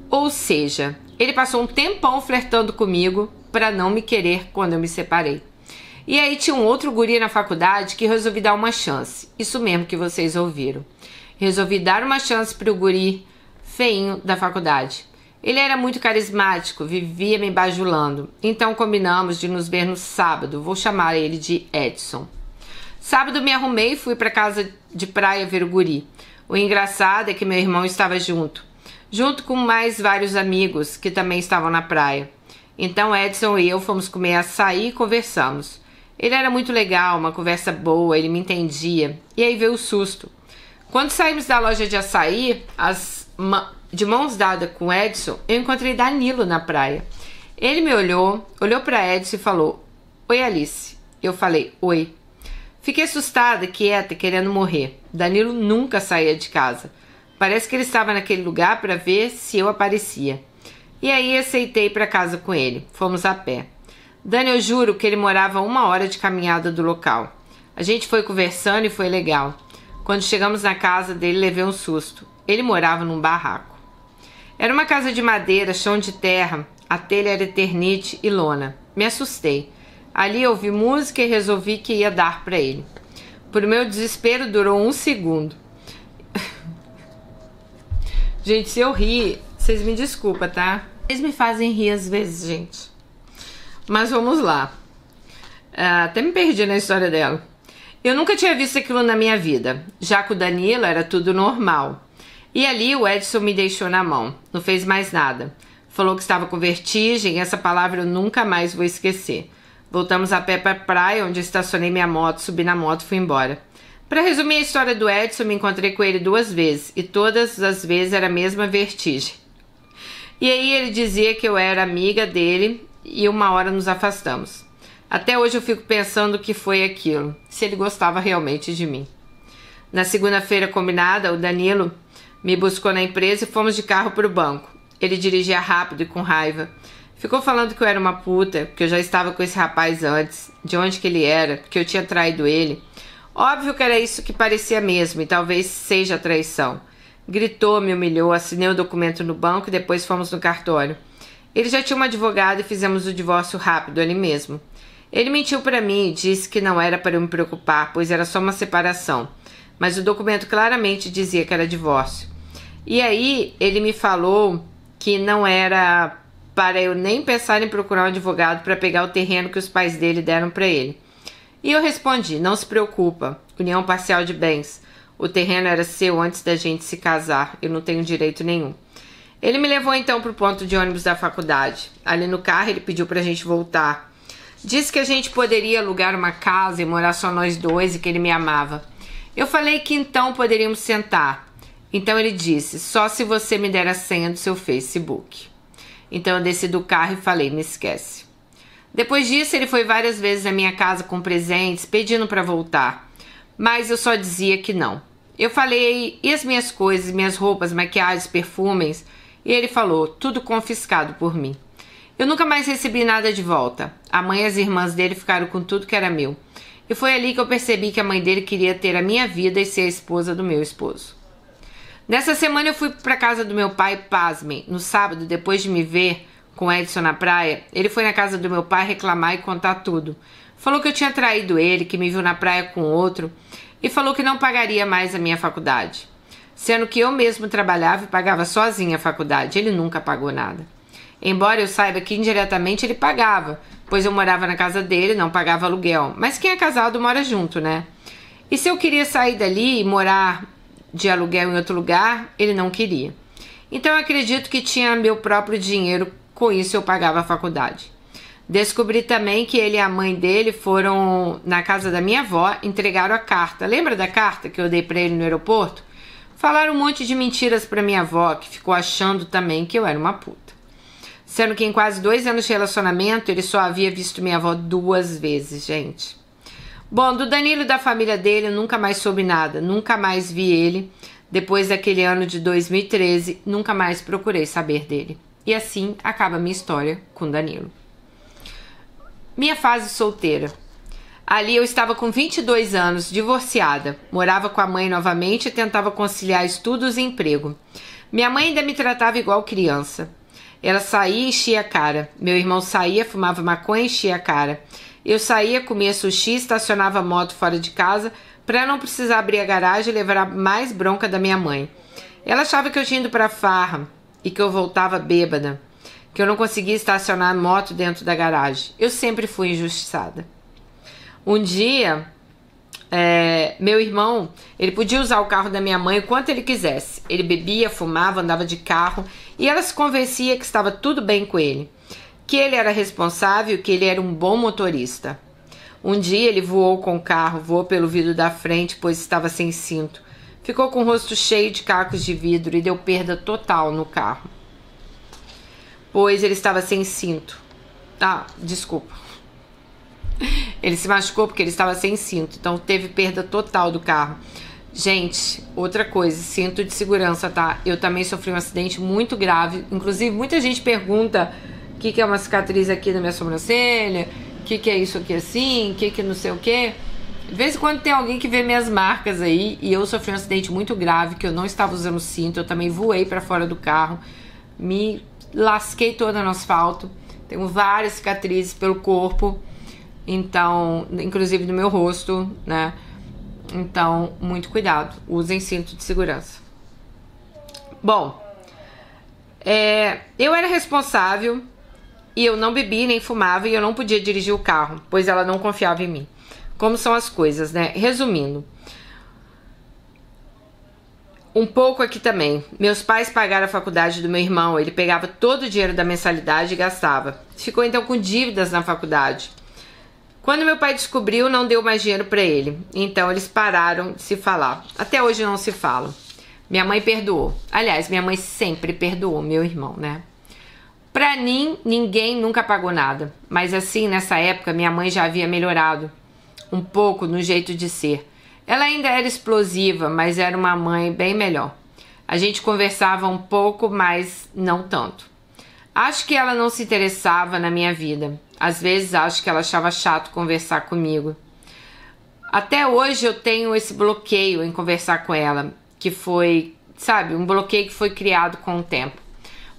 Ou seja, ele passou um tempão flertando comigo para não me querer quando eu me separei. E aí tinha um outro guri na faculdade que resolvi dar uma chance. Isso mesmo que vocês ouviram. Resolvi dar uma chance pro guri feinho da faculdade. Ele era muito carismático, vivia me bajulando. Então combinamos de nos ver no sábado. Vou chamar ele de Edson. Sábado me arrumei e fui para casa de praia ver o guri. O engraçado é que meu irmão estava junto com mais vários amigos que também estavam na praia. Então Edson e eu fomos comer açaí e conversamos. Ele era muito legal, uma conversa boa, ele me entendia. E aí veio o susto. Quando saímos da loja de açaí, de mãos dadas com Edson, eu encontrei Danilo na praia. Ele me olhou para Edson e falou: "Oi, Alice." Eu falei: "Oi." Fiquei assustada, quieta, querendo morrer. Danilo nunca saía de casa. Parece que ele estava naquele lugar para ver se eu aparecia. E aí aceitei ir para casa com ele. Fomos a pé. Dani, eu juro que ele morava a 1 hora de caminhada do local. A gente foi conversando e foi legal. Quando chegamos na casa dele, levei um susto. Ele morava num barraco. Era uma casa de madeira, chão de terra. A telha era eternite e lona. Me assustei. Ali eu ouvi música e resolvi que ia dar para ele. Por meu desespero durou 1 segundo. Gente, se eu rir, vocês me desculpam, tá? Vocês me fazem rir às vezes, gente. Mas vamos lá. Até me perdi na história dela. Eu nunca tinha visto aquilo na minha vida. Já com o Danilo era tudo normal. E ali o Edson me deixou na mão. Não fez mais nada. Falou que estava com vertigem. Essa palavra eu nunca mais vou esquecer. Voltamos a pé para a praia, onde estacionei minha moto, subi na moto e fui embora. Para resumir a história do Edson, me encontrei com ele 2 vezes. E todas as vezes era a mesma vertigem. E aí ele dizia que eu era amiga dele e 1 hora nos afastamos. Até hoje eu fico pensando o que foi aquilo, se ele gostava realmente de mim. Na segunda-feira combinada, o Danilo me buscou na empresa e fomos de carro para o banco. Ele dirigia rápido e com raiva. Ficou falando que eu era uma puta, que eu já estava com esse rapaz antes, de onde que ele era, que eu tinha traído ele. Óbvio que era isso que parecia mesmo, e talvez seja traição. Gritou, me humilhou, assinei o documento no banco e depois fomos no cartório. Ele já tinha um advogado e fizemos o divórcio rápido ali mesmo. Ele mentiu para mim e disse que não era para eu me preocupar, pois era só uma separação. Mas o documento claramente dizia que era divórcio. E aí ele me falou que não era para eu nem pensar em procurar um advogado para pegar o terreno que os pais dele deram para ele. E eu respondi: não se preocupa, união parcial de bens. O terreno era seu antes da gente se casar, eu não tenho direito nenhum. Ele me levou então para o ponto de ônibus da faculdade. Ali no carro ele pediu para a gente voltar. Disse que a gente poderia alugar uma casa e morar só nós dois e que ele me amava. Eu falei que então poderíamos sentar. Então ele disse: só se você me der a senha do seu Facebook. Então eu desci do carro e falei: me esquece. Depois disso ele foi várias vezes à minha casa com presentes, pedindo para voltar. Mas eu só dizia que não. Eu falei: e as minhas coisas, minhas roupas, maquiagens, perfumes? E ele falou: tudo confiscado por mim. Eu nunca mais recebi nada de volta. A mãe e as irmãs dele ficaram com tudo que era meu. E foi ali que eu percebi que a mãe dele queria ter a minha vida e ser a esposa do meu esposo. Nessa semana eu fui para casa do meu pai, pasmem. No sábado, depois de me ver com Edson na praia, ele foi na casa do meu pai reclamar e contar tudo. Falou que eu tinha traído ele, que me viu na praia com outro, e falou que não pagaria mais a minha faculdade. Sendo que eu mesmo trabalhava e pagava sozinha a faculdade. Ele nunca pagou nada. Embora eu saiba que indiretamente ele pagava, pois eu morava na casa dele, não pagava aluguel. Mas quem é casado mora junto, né? E se eu queria sair dali e morar de aluguel em outro lugar, ele não queria. Então eu acredito que tinha meu próprio dinheiro, com isso eu pagava a faculdade. Descobri também que ele e a mãe dele foram na casa da minha avó, entregaram a carta. Lembra da carta que eu dei pra ele no aeroporto? Falaram um monte de mentiras pra minha avó, que ficou achando também que eu era uma puta. Sendo que em quase 2 anos de relacionamento, ele só havia visto minha avó 2 vezes, gente. Bom, do Danilo e da família dele, eu nunca mais soube nada. Nunca mais vi ele. Depois daquele ano de 2013, nunca mais procurei saber dele. E assim acaba a minha história com Danilo. Minha fase solteira. Ali eu estava com 22 anos, divorciada. Morava com a mãe novamente e tentava conciliar estudos e emprego. Minha mãe ainda me tratava igual criança. Ela saía e enchia a cara. Meu irmão saía, fumava maconha e enchia a cara. Eu saía, comia sushi, estacionava a moto fora de casa para não precisar abrir a garagem e levar mais bronca da minha mãe. Ela achava que eu tinha ido para farra e que eu voltava bêbada, que eu não conseguia estacionar a moto dentro da garagem. Eu sempre fui injustiçada. Um dia, meu irmão, ele podia usar o carro da minha mãe o quanto ele quisesse. Ele bebia, fumava, andava de carro e ela se convencia que estava tudo bem com ele, que ele era responsável, que ele era um bom motorista. Um dia ele voou com o carro, voou pelo vidro da frente, pois estava sem cinto. Ficou com o rosto cheio de cacos de vidro e deu perda total no carro, pois ele estava sem cinto. Desculpa. Ele se machucou porque ele estava sem cinto, então teve perda total do carro. Gente, outra coisa, cinto de segurança, tá? Eu também sofri um acidente muito grave. Inclusive, muita gente pergunta o que é uma cicatriz aqui na minha sobrancelha, o que é isso aqui assim, o que não sei o que. De vez em quando tem alguém que vê minhas marcas aí, e eu sofri um acidente muito grave, que eu não estava usando cinto, eu também voei para fora do carro, me lasquei toda no asfalto, tenho várias cicatrizes pelo corpo, então, inclusive no meu rosto, né? Então, muito cuidado, usem cinto de segurança. Bom, eu era responsável e eu não bebi nem fumava e eu não podia dirigir o carro, pois ela não confiava em mim. Como são as coisas, né? Resumindo, um pouco aqui também. Meus pais pagaram a faculdade do meu irmão, ele pegava todo o dinheiro da mensalidade e gastava. Ficou então com dívidas na faculdade. Quando meu pai descobriu, não deu mais dinheiro para ele. Então eles pararam de se falar. Até hoje não se falam. Minha mãe perdoou. Aliás, minha mãe sempre perdoou meu irmão, né? Pra mim, ninguém nunca pagou nada. Mas assim, nessa época, minha mãe já havia melhorado um pouco no jeito de ser. Ela ainda era explosiva, mas era uma mãe bem melhor. A gente conversava um pouco, mas não tanto. Acho que ela não se interessava na minha vida. Às vezes acho que ela achava chato conversar comigo. Até hoje eu tenho esse bloqueio em conversar com ela, que foi, sabe, um bloqueio que foi criado com o tempo.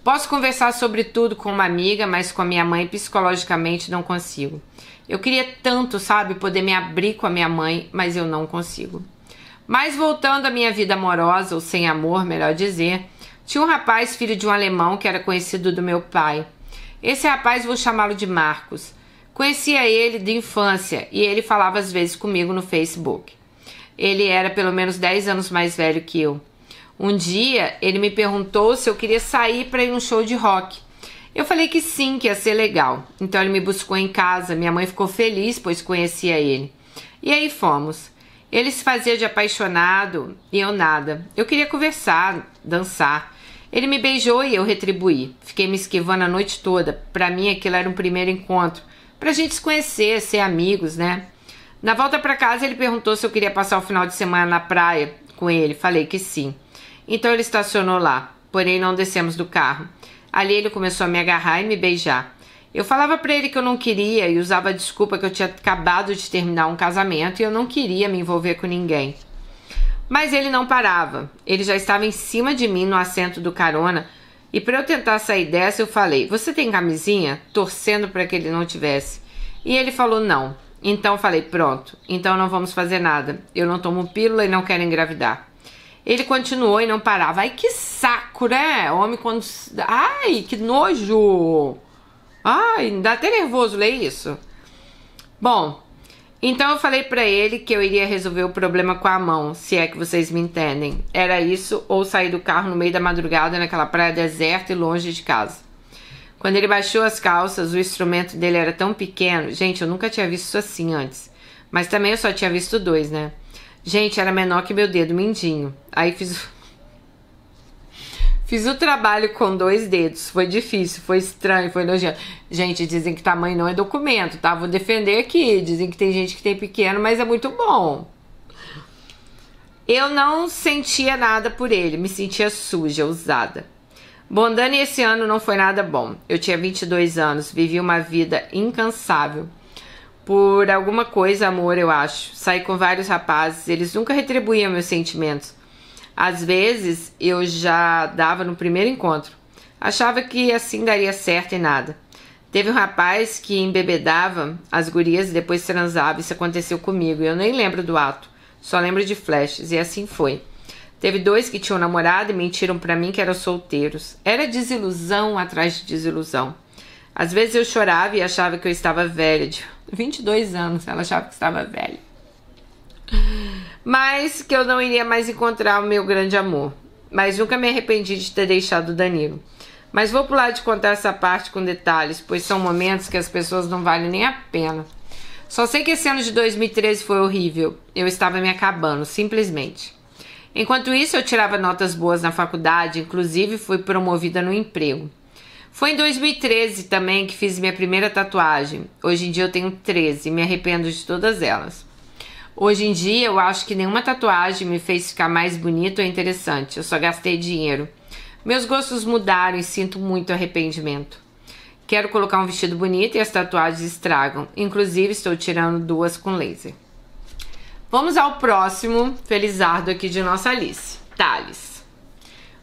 Posso conversar sobre tudo com uma amiga, mas com a minha mãe psicologicamente não consigo. Eu queria tanto, sabe, poder me abrir com a minha mãe, mas eu não consigo. Mas voltando à minha vida amorosa, ou sem amor, melhor dizer, tinha um rapaz, filho de um alemão, que era conhecido do meu pai. Esse rapaz, vou chamá-lo de Marcos. Conhecia ele de infância e ele falava às vezes comigo no Facebook. Ele era pelo menos 10 anos mais velho que eu. Um dia, ele me perguntou se eu queria sair para ir num show de rock. Eu falei que sim, que ia ser legal. Então ele me buscou em casa, minha mãe ficou feliz, pois conhecia ele. E aí fomos. Ele se fazia de apaixonado e eu nada. Eu queria conversar, dançar. Ele me beijou e eu retribuí. Fiquei me esquivando a noite toda. Pra mim aquilo era um primeiro encontro. Pra gente se conhecer, ser amigos, né? Na volta pra casa ele perguntou se eu queria passar o final de semana na praia com ele. Falei que sim. Então ele estacionou lá. Porém não descemos do carro. Ali ele começou a me agarrar e me beijar. Eu falava pra ele que eu não queria e usava a desculpa que eu tinha acabado de terminar um casamento e eu não queria me envolver com ninguém. Mas ele não parava. Ele já estava em cima de mim no assento do carona e para eu tentar sair dessa eu falei: "Você tem camisinha?", torcendo para que ele não tivesse. E ele falou não. Então eu falei: "Pronto, então não vamos fazer nada. Eu não tomo pílula e não quero engravidar". Ele continuou e não parava. Ai, que saco, né? Homem quando... Ai, que nojo! Ai, dá até nervoso ler isso. Bom, então eu falei pra ele que eu iria resolver o problema com a mão, se é que vocês me entendem. Era isso ou sair do carro no meio da madrugada naquela praia deserta e longe de casa. Quando ele baixou as calças, o instrumento dele era tão pequeno. Gente, eu nunca tinha visto isso assim antes. Mas também eu só tinha visto 2, né? Gente, era menor que meu dedo mindinho. Aí fiz o trabalho com 2 dedos. Foi difícil, foi estranho, foi nojento. Gente, dizem que tamanho não é documento, tá? Vou defender aqui. Dizem que tem gente que tem pequeno, mas é muito bom. Eu não sentia nada por ele, me sentia suja, usada. Bom, Dani, esse ano não foi nada bom. Eu tinha 22 anos, vivi uma vida incansável. Por alguma coisa, amor, eu acho. Saí com vários rapazes, eles nunca retribuíam meus sentimentos. Às vezes, eu já dava no primeiro encontro. Achava que assim daria certo e nada. Teve um rapaz que embebedava as gurias e depois transava. Isso aconteceu comigo. Eu nem lembro do ato. Só lembro de flashes. E assim foi. Teve 2 que tinham namorado e mentiram pra mim que eram solteiros. Era desilusão atrás de desilusão. Às vezes eu chorava e achava que eu estava velha. De 22 anos, ela achava que estava velha. Mas que eu não iria mais encontrar o meu grande amor. Mas nunca me arrependi de ter deixado o Danilo. Mas vou pular de contar essa parte com detalhes, pois são momentos que as pessoas não valem nem a pena. Só sei que esse ano de 2013 foi horrível. Eu estava me acabando, simplesmente. Enquanto isso, eu tirava notas boas na faculdade, inclusive fui promovida no emprego. Foi em 2013 também que fiz minha primeira tatuagem. Hoje em dia eu tenho 13 e me arrependo de todas elas. Hoje em dia eu acho que nenhuma tatuagem me fez ficar mais bonita ou interessante. Eu só gastei dinheiro. Meus gostos mudaram e sinto muito arrependimento. Quero colocar um vestido bonito e as tatuagens estragam. Inclusive estou tirando 2 com laser. Vamos ao próximo felizardo aqui de nossa Alice, Thales.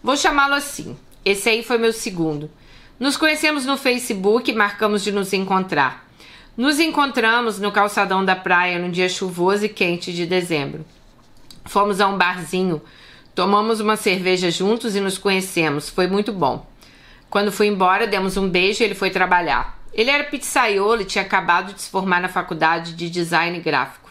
Vou chamá-lo assim. Esse aí foi meu segundo. Nos conhecemos no Facebook e marcamos de nos encontrar. Nos encontramos no calçadão da praia num dia chuvoso e quente de dezembro. Fomos a um barzinho, tomamos uma cerveja juntos e nos conhecemos. Foi muito bom. Quando fui embora, demos um beijo e ele foi trabalhar. Ele era pizzaiolo e tinha acabado de se formar na faculdade de design gráfico.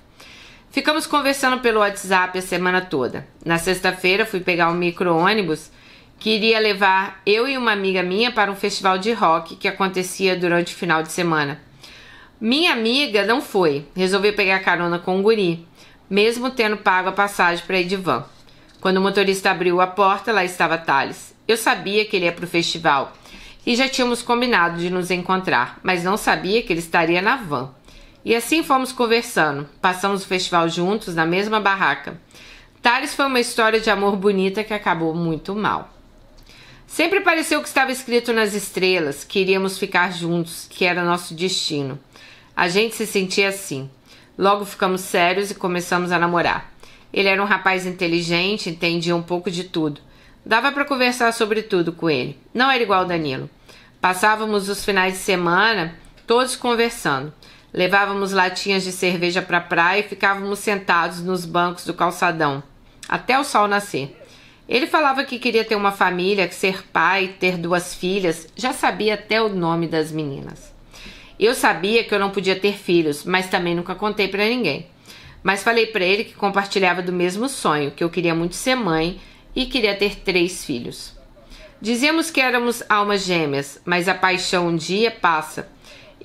Ficamos conversando pelo WhatsApp a semana toda. Na sexta-feira fui pegar um micro-ônibus que iria levar eu e uma amiga minha para um festival de rock que acontecia durante o final de semana. Minha amiga não foi, resolveu pegar carona com o guri, mesmo tendo pago a passagem para ir de van. Quando o motorista abriu a porta, lá estava Thales. Eu sabia que ele ia para o festival e já tínhamos combinado de nos encontrar, mas não sabia que ele estaria na van. E assim fomos conversando, passamos o festival juntos na mesma barraca. Thales foi uma história de amor bonita que acabou muito mal. Sempre pareceu que estava escrito nas estrelas, que iríamos ficar juntos, que era nosso destino. A gente se sentia assim. Logo ficamos sérios e começamos a namorar. Ele era um rapaz inteligente, entendia um pouco de tudo. Dava para conversar sobre tudo com ele. Não era igual ao Danilo. Passávamos os finais de semana todos conversando. Levávamos latinhas de cerveja para a praia e ficávamos sentados nos bancos do calçadão, até o sol nascer. Ele falava que queria ter uma família, ser pai, ter 2 filhas, já sabia até o nome das meninas. Eu sabia que eu não podia ter filhos, mas também nunca contei para ninguém. Mas falei para ele que compartilhava do mesmo sonho, que eu queria muito ser mãe e queria ter 3 filhos. Dizíamos que éramos almas gêmeas, mas a paixão um dia passa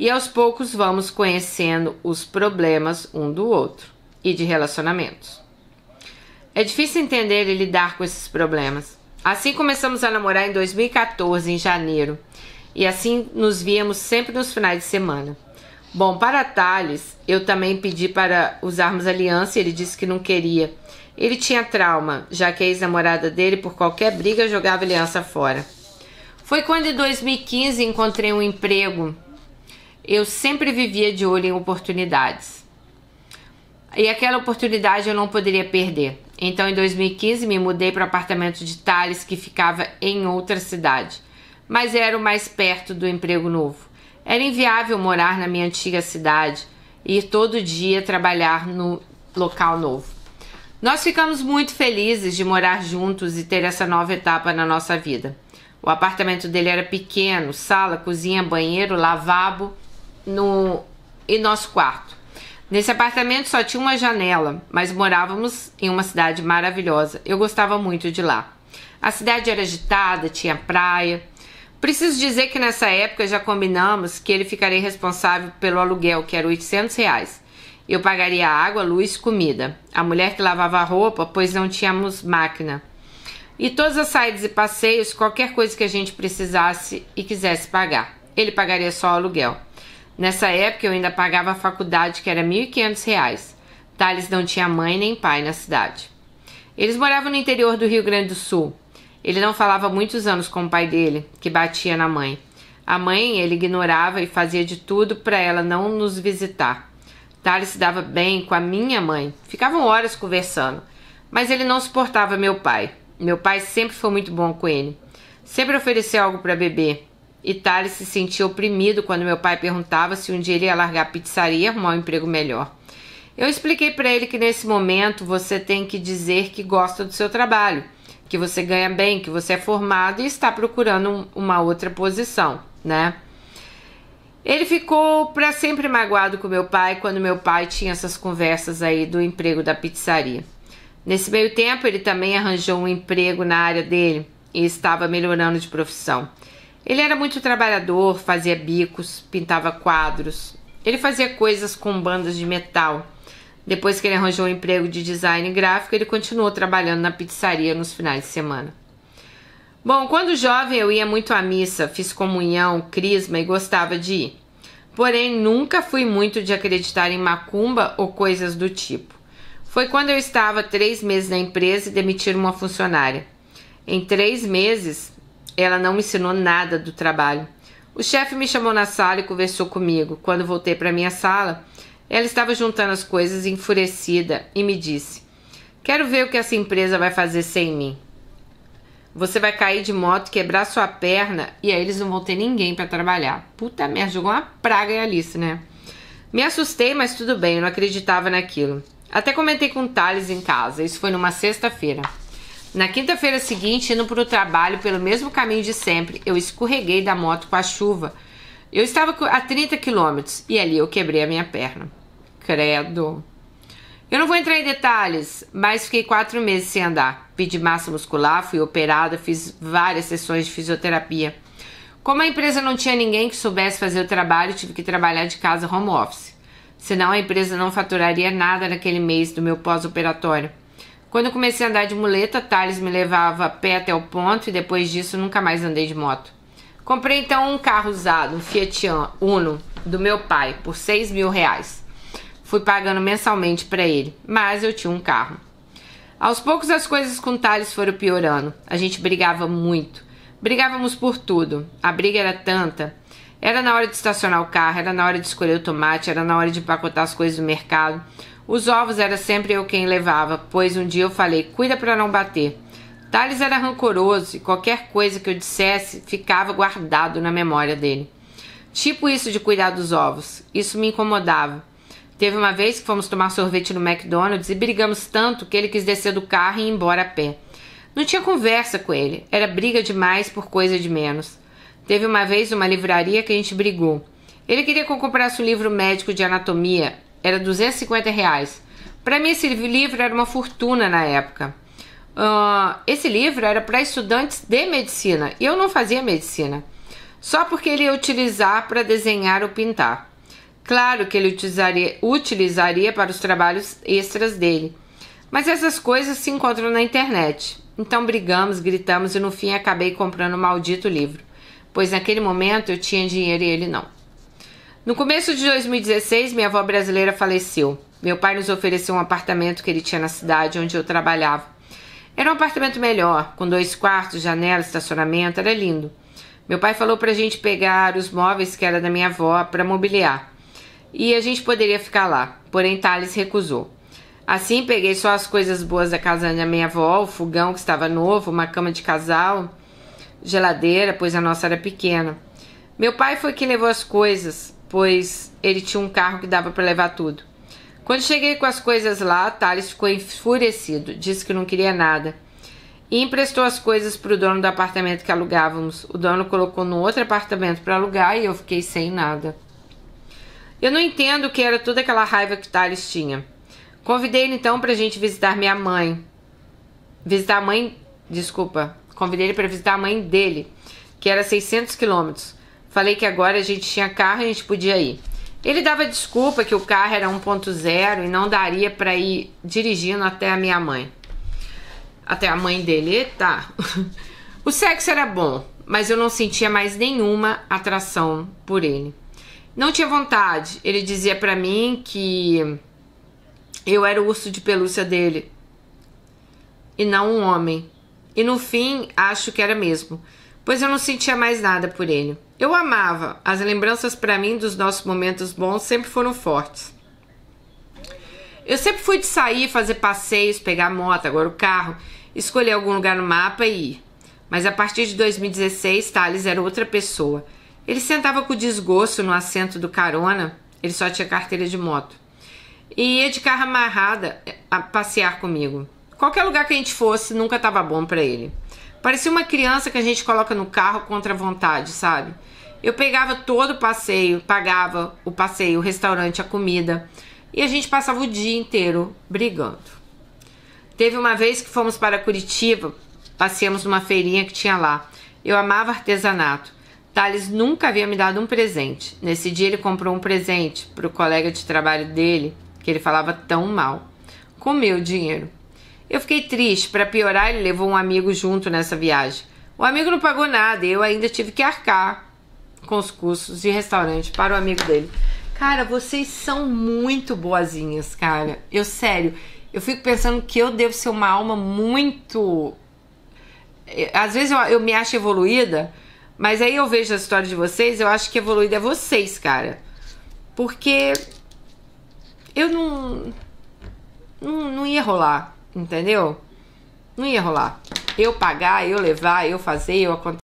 e aos poucos vamos conhecendo os problemas um do outro e de relacionamentos. É difícil entender e lidar com esses problemas. Assim começamos a namorar em 2014, em janeiro. E assim nos víamos sempre nos finais de semana. Bom, para Thales, eu também pedi para usarmos aliança e ele disse que não queria. Ele tinha trauma, já que a ex-namorada dele, por qualquer briga, jogava aliança fora. Foi quando em 2015 encontrei um emprego. Eu sempre vivia de olho em oportunidades. E aquela oportunidade eu não poderia perder. Então, em 2015, me mudei para o apartamento de Thales, que ficava em outra cidade. Mas era o mais perto do emprego novo. Era inviável morar na minha antiga cidade e ir todo dia trabalhar no local novo. Nós ficamos muito felizes de morar juntos e ter essa nova etapa na nossa vida. O apartamento dele era pequeno, sala, cozinha, banheiro, lavabo e nosso quarto. Nesse apartamento só tinha uma janela, mas morávamos em uma cidade maravilhosa. Eu gostava muito de lá. A cidade era agitada, tinha praia, Preciso dizer que nessa época já combinamos que ele ficaria responsável pelo aluguel, que era R$800. Eu pagaria água, luz e comida. A mulher que lavava a roupa, pois não tínhamos máquina. E todas as saídas e passeios, qualquer coisa que a gente precisasse e quisesse pagar. Ele pagaria só o aluguel. Nessa época eu ainda pagava a faculdade, que era R$1.500. Thales não tinha mãe nem pai na cidade. Eles moravam no interior do Rio Grande do Sul. Ele não falava há muitos anos com o pai dele, que batia na mãe. A mãe ele ignorava e fazia de tudo para ela não nos visitar. Thales se dava bem com a minha mãe. Ficavam horas conversando. Mas ele não suportava meu pai. Meu pai sempre foi muito bom com ele. Sempre ofereceu algo para beber. E Thales se sentia oprimido quando meu pai perguntava se um dia ele ia largar a pizzaria e arrumar um emprego melhor. Eu expliquei para ele que nesse momento você tem que dizer que gosta do seu trabalho, que você ganha bem, que você é formado e está procurando uma outra posição, né? Ele ficou para sempre magoado com meu pai quando meu pai tinha essas conversas aí do emprego da pizzaria. Nesse meio tempo, ele também arranjou um emprego na área dele e estava melhorando de profissão. Ele era muito trabalhador, fazia bicos, pintava quadros. Ele fazia coisas com bandas de metal. Depois que ele arranjou um emprego de design gráfico, ele continuou trabalhando na pizzaria nos finais de semana. Bom, quando jovem eu ia muito à missa, fiz comunhão, crisma e gostava de ir. Porém, nunca fui muito de acreditar em macumba ou coisas do tipo. Foi quando eu estava 3 meses na empresa e demitiram uma funcionária. Em 3 meses, ela não me ensinou nada do trabalho. O chefe me chamou na sala e conversou comigo. Quando voltei para minha sala, ela estava juntando as coisas enfurecida e me disse: "Quero ver o que essa empresa vai fazer sem mim. Você vai cair de moto, quebrar sua perna e aí eles não vão ter ninguém para trabalhar." Puta merda, jogou uma praga em Alice, né? Me assustei, mas tudo bem, eu não acreditava naquilo. Até comentei com o Thales em casa, isso foi numa sexta-feira. Na quinta-feira seguinte, indo para o trabalho pelo mesmo caminho de sempre, eu escorreguei da moto com a chuva. Eu estava a 30 km e ali eu quebrei a minha perna. Credo. Eu não vou entrar em detalhes, mas fiquei 4 meses sem andar. Perdi massa muscular, fui operada, fiz várias sessões de fisioterapia. Como a empresa não tinha ninguém que soubesse fazer o trabalho, tive que trabalhar de casa home office. Senão a empresa não faturaria nada naquele mês do meu pós-operatório. Quando eu comecei a andar de muleta, Thales me levava a pé até o ponto e depois disso nunca mais andei de moto. Comprei então um carro usado, um Fiat Uno, do meu pai, por R$6.000. Fui pagando mensalmente para ele, mas eu tinha um carro. Aos poucos as coisas com Thales foram piorando. A gente brigava muito. Brigávamos por tudo. A briga era tanta. Era na hora de estacionar o carro, era na hora de escolher o tomate, era na hora de empacotar as coisas do mercado. Os ovos era sempre eu quem levava, pois um dia eu falei: "Cuida para não bater." Thales era rancoroso e qualquer coisa que eu dissesse ficava guardado na memória dele. Tipo isso de cuidar dos ovos. Isso me incomodava. Teve uma vez que fomos tomar sorvete no McDonald's e brigamos tanto que ele quis descer do carro e ir embora a pé. Não tinha conversa com ele, era briga demais por coisa de menos. Teve uma vez uma livraria que a gente brigou. Ele queria que eu comprasse um livro médico de anatomia, era R$250. Para mim esse livro era uma fortuna na época. Esse livro era para estudantes de medicina e eu não fazia medicina. Só porque ele ia utilizar para desenhar ou pintar. Claro que ele utilizaria para os trabalhos extras dele. Mas essas coisas se encontram na internet. Então brigamos, gritamos e no fim acabei comprando o maldito livro. Pois naquele momento eu tinha dinheiro e ele não. No começo de 2016, minha avó brasileira faleceu. Meu pai nos ofereceu um apartamento que ele tinha na cidade onde eu trabalhava. Era um apartamento melhor, com 2 quartos, janela, estacionamento, era lindo. Meu pai falou pra gente pegar os móveis que era da minha avó para mobiliar. E a gente poderia ficar lá, porém Thales recusou. Assim, peguei só as coisas boas da casa da minha avó, o fogão que estava novo, uma cama de casal, geladeira, pois a nossa era pequena. Meu pai foi quem levou as coisas, pois ele tinha um carro que dava para levar tudo. Quando cheguei com as coisas lá, Thales ficou enfurecido, disse que não queria nada. E emprestou as coisas para o dono do apartamento que alugávamos. O dono colocou no outro apartamento para alugar e eu fiquei sem nada. Eu não entendo o que era toda aquela raiva que Thales tinha. Convidei ele então para a gente visitar minha mãe. Convidei ele para visitar a mãe dele, que era 600 quilômetros. Falei que agora a gente tinha carro e a gente podia ir. Ele dava desculpa que o carro era 1.0 e não daria para ir dirigindo até a minha mãe. Até a mãe dele, eita. O sexo era bom, mas eu não sentia mais nenhuma atração por ele. Não tinha vontade. Ele dizia pra mim que eu era o urso de pelúcia dele e não um homem. E no fim, acho que era mesmo, pois eu não sentia mais nada por ele. Eu amava. As lembranças pra mim dos nossos momentos bons sempre foram fortes. Eu sempre fui de sair, fazer passeios, pegar a moto, agora o carro, escolher algum lugar no mapa e ir. Mas a partir de 2016, Thales era outra pessoa. Ele sentava com desgosto no assento do carona, ele só tinha carteira de moto. E ia de carro amarrada a passear comigo. Qualquer lugar que a gente fosse, nunca estava bom para ele. Parecia uma criança que a gente coloca no carro contra a vontade, sabe? Eu pegava todo o passeio, pagava o passeio, o restaurante, a comida. E a gente passava o dia inteiro brigando. Teve uma vez que fomos para Curitiba, passeamos numa feirinha que tinha lá. Eu amava artesanato. Thales nunca havia me dado um presente. Nesse dia ele comprou um presente para o colega de trabalho dele, que ele falava tão mal, com meu dinheiro. Eu fiquei triste. Para piorar, ele levou um amigo junto nessa viagem. O amigo não pagou nada e eu ainda tive que arcar com os custos de restaurante para o amigo dele. Cara, vocês são muito boazinhas, cara. Sério, eu fico pensando que eu devo ser uma alma muito... Às vezes eu me acho evoluída, mas aí eu vejo a história de vocês, eu acho que evoluída é vocês, cara. Porque eu não ia rolar, entendeu? Não ia rolar. Eu pagar, eu levar, eu fazer, eu acontecer.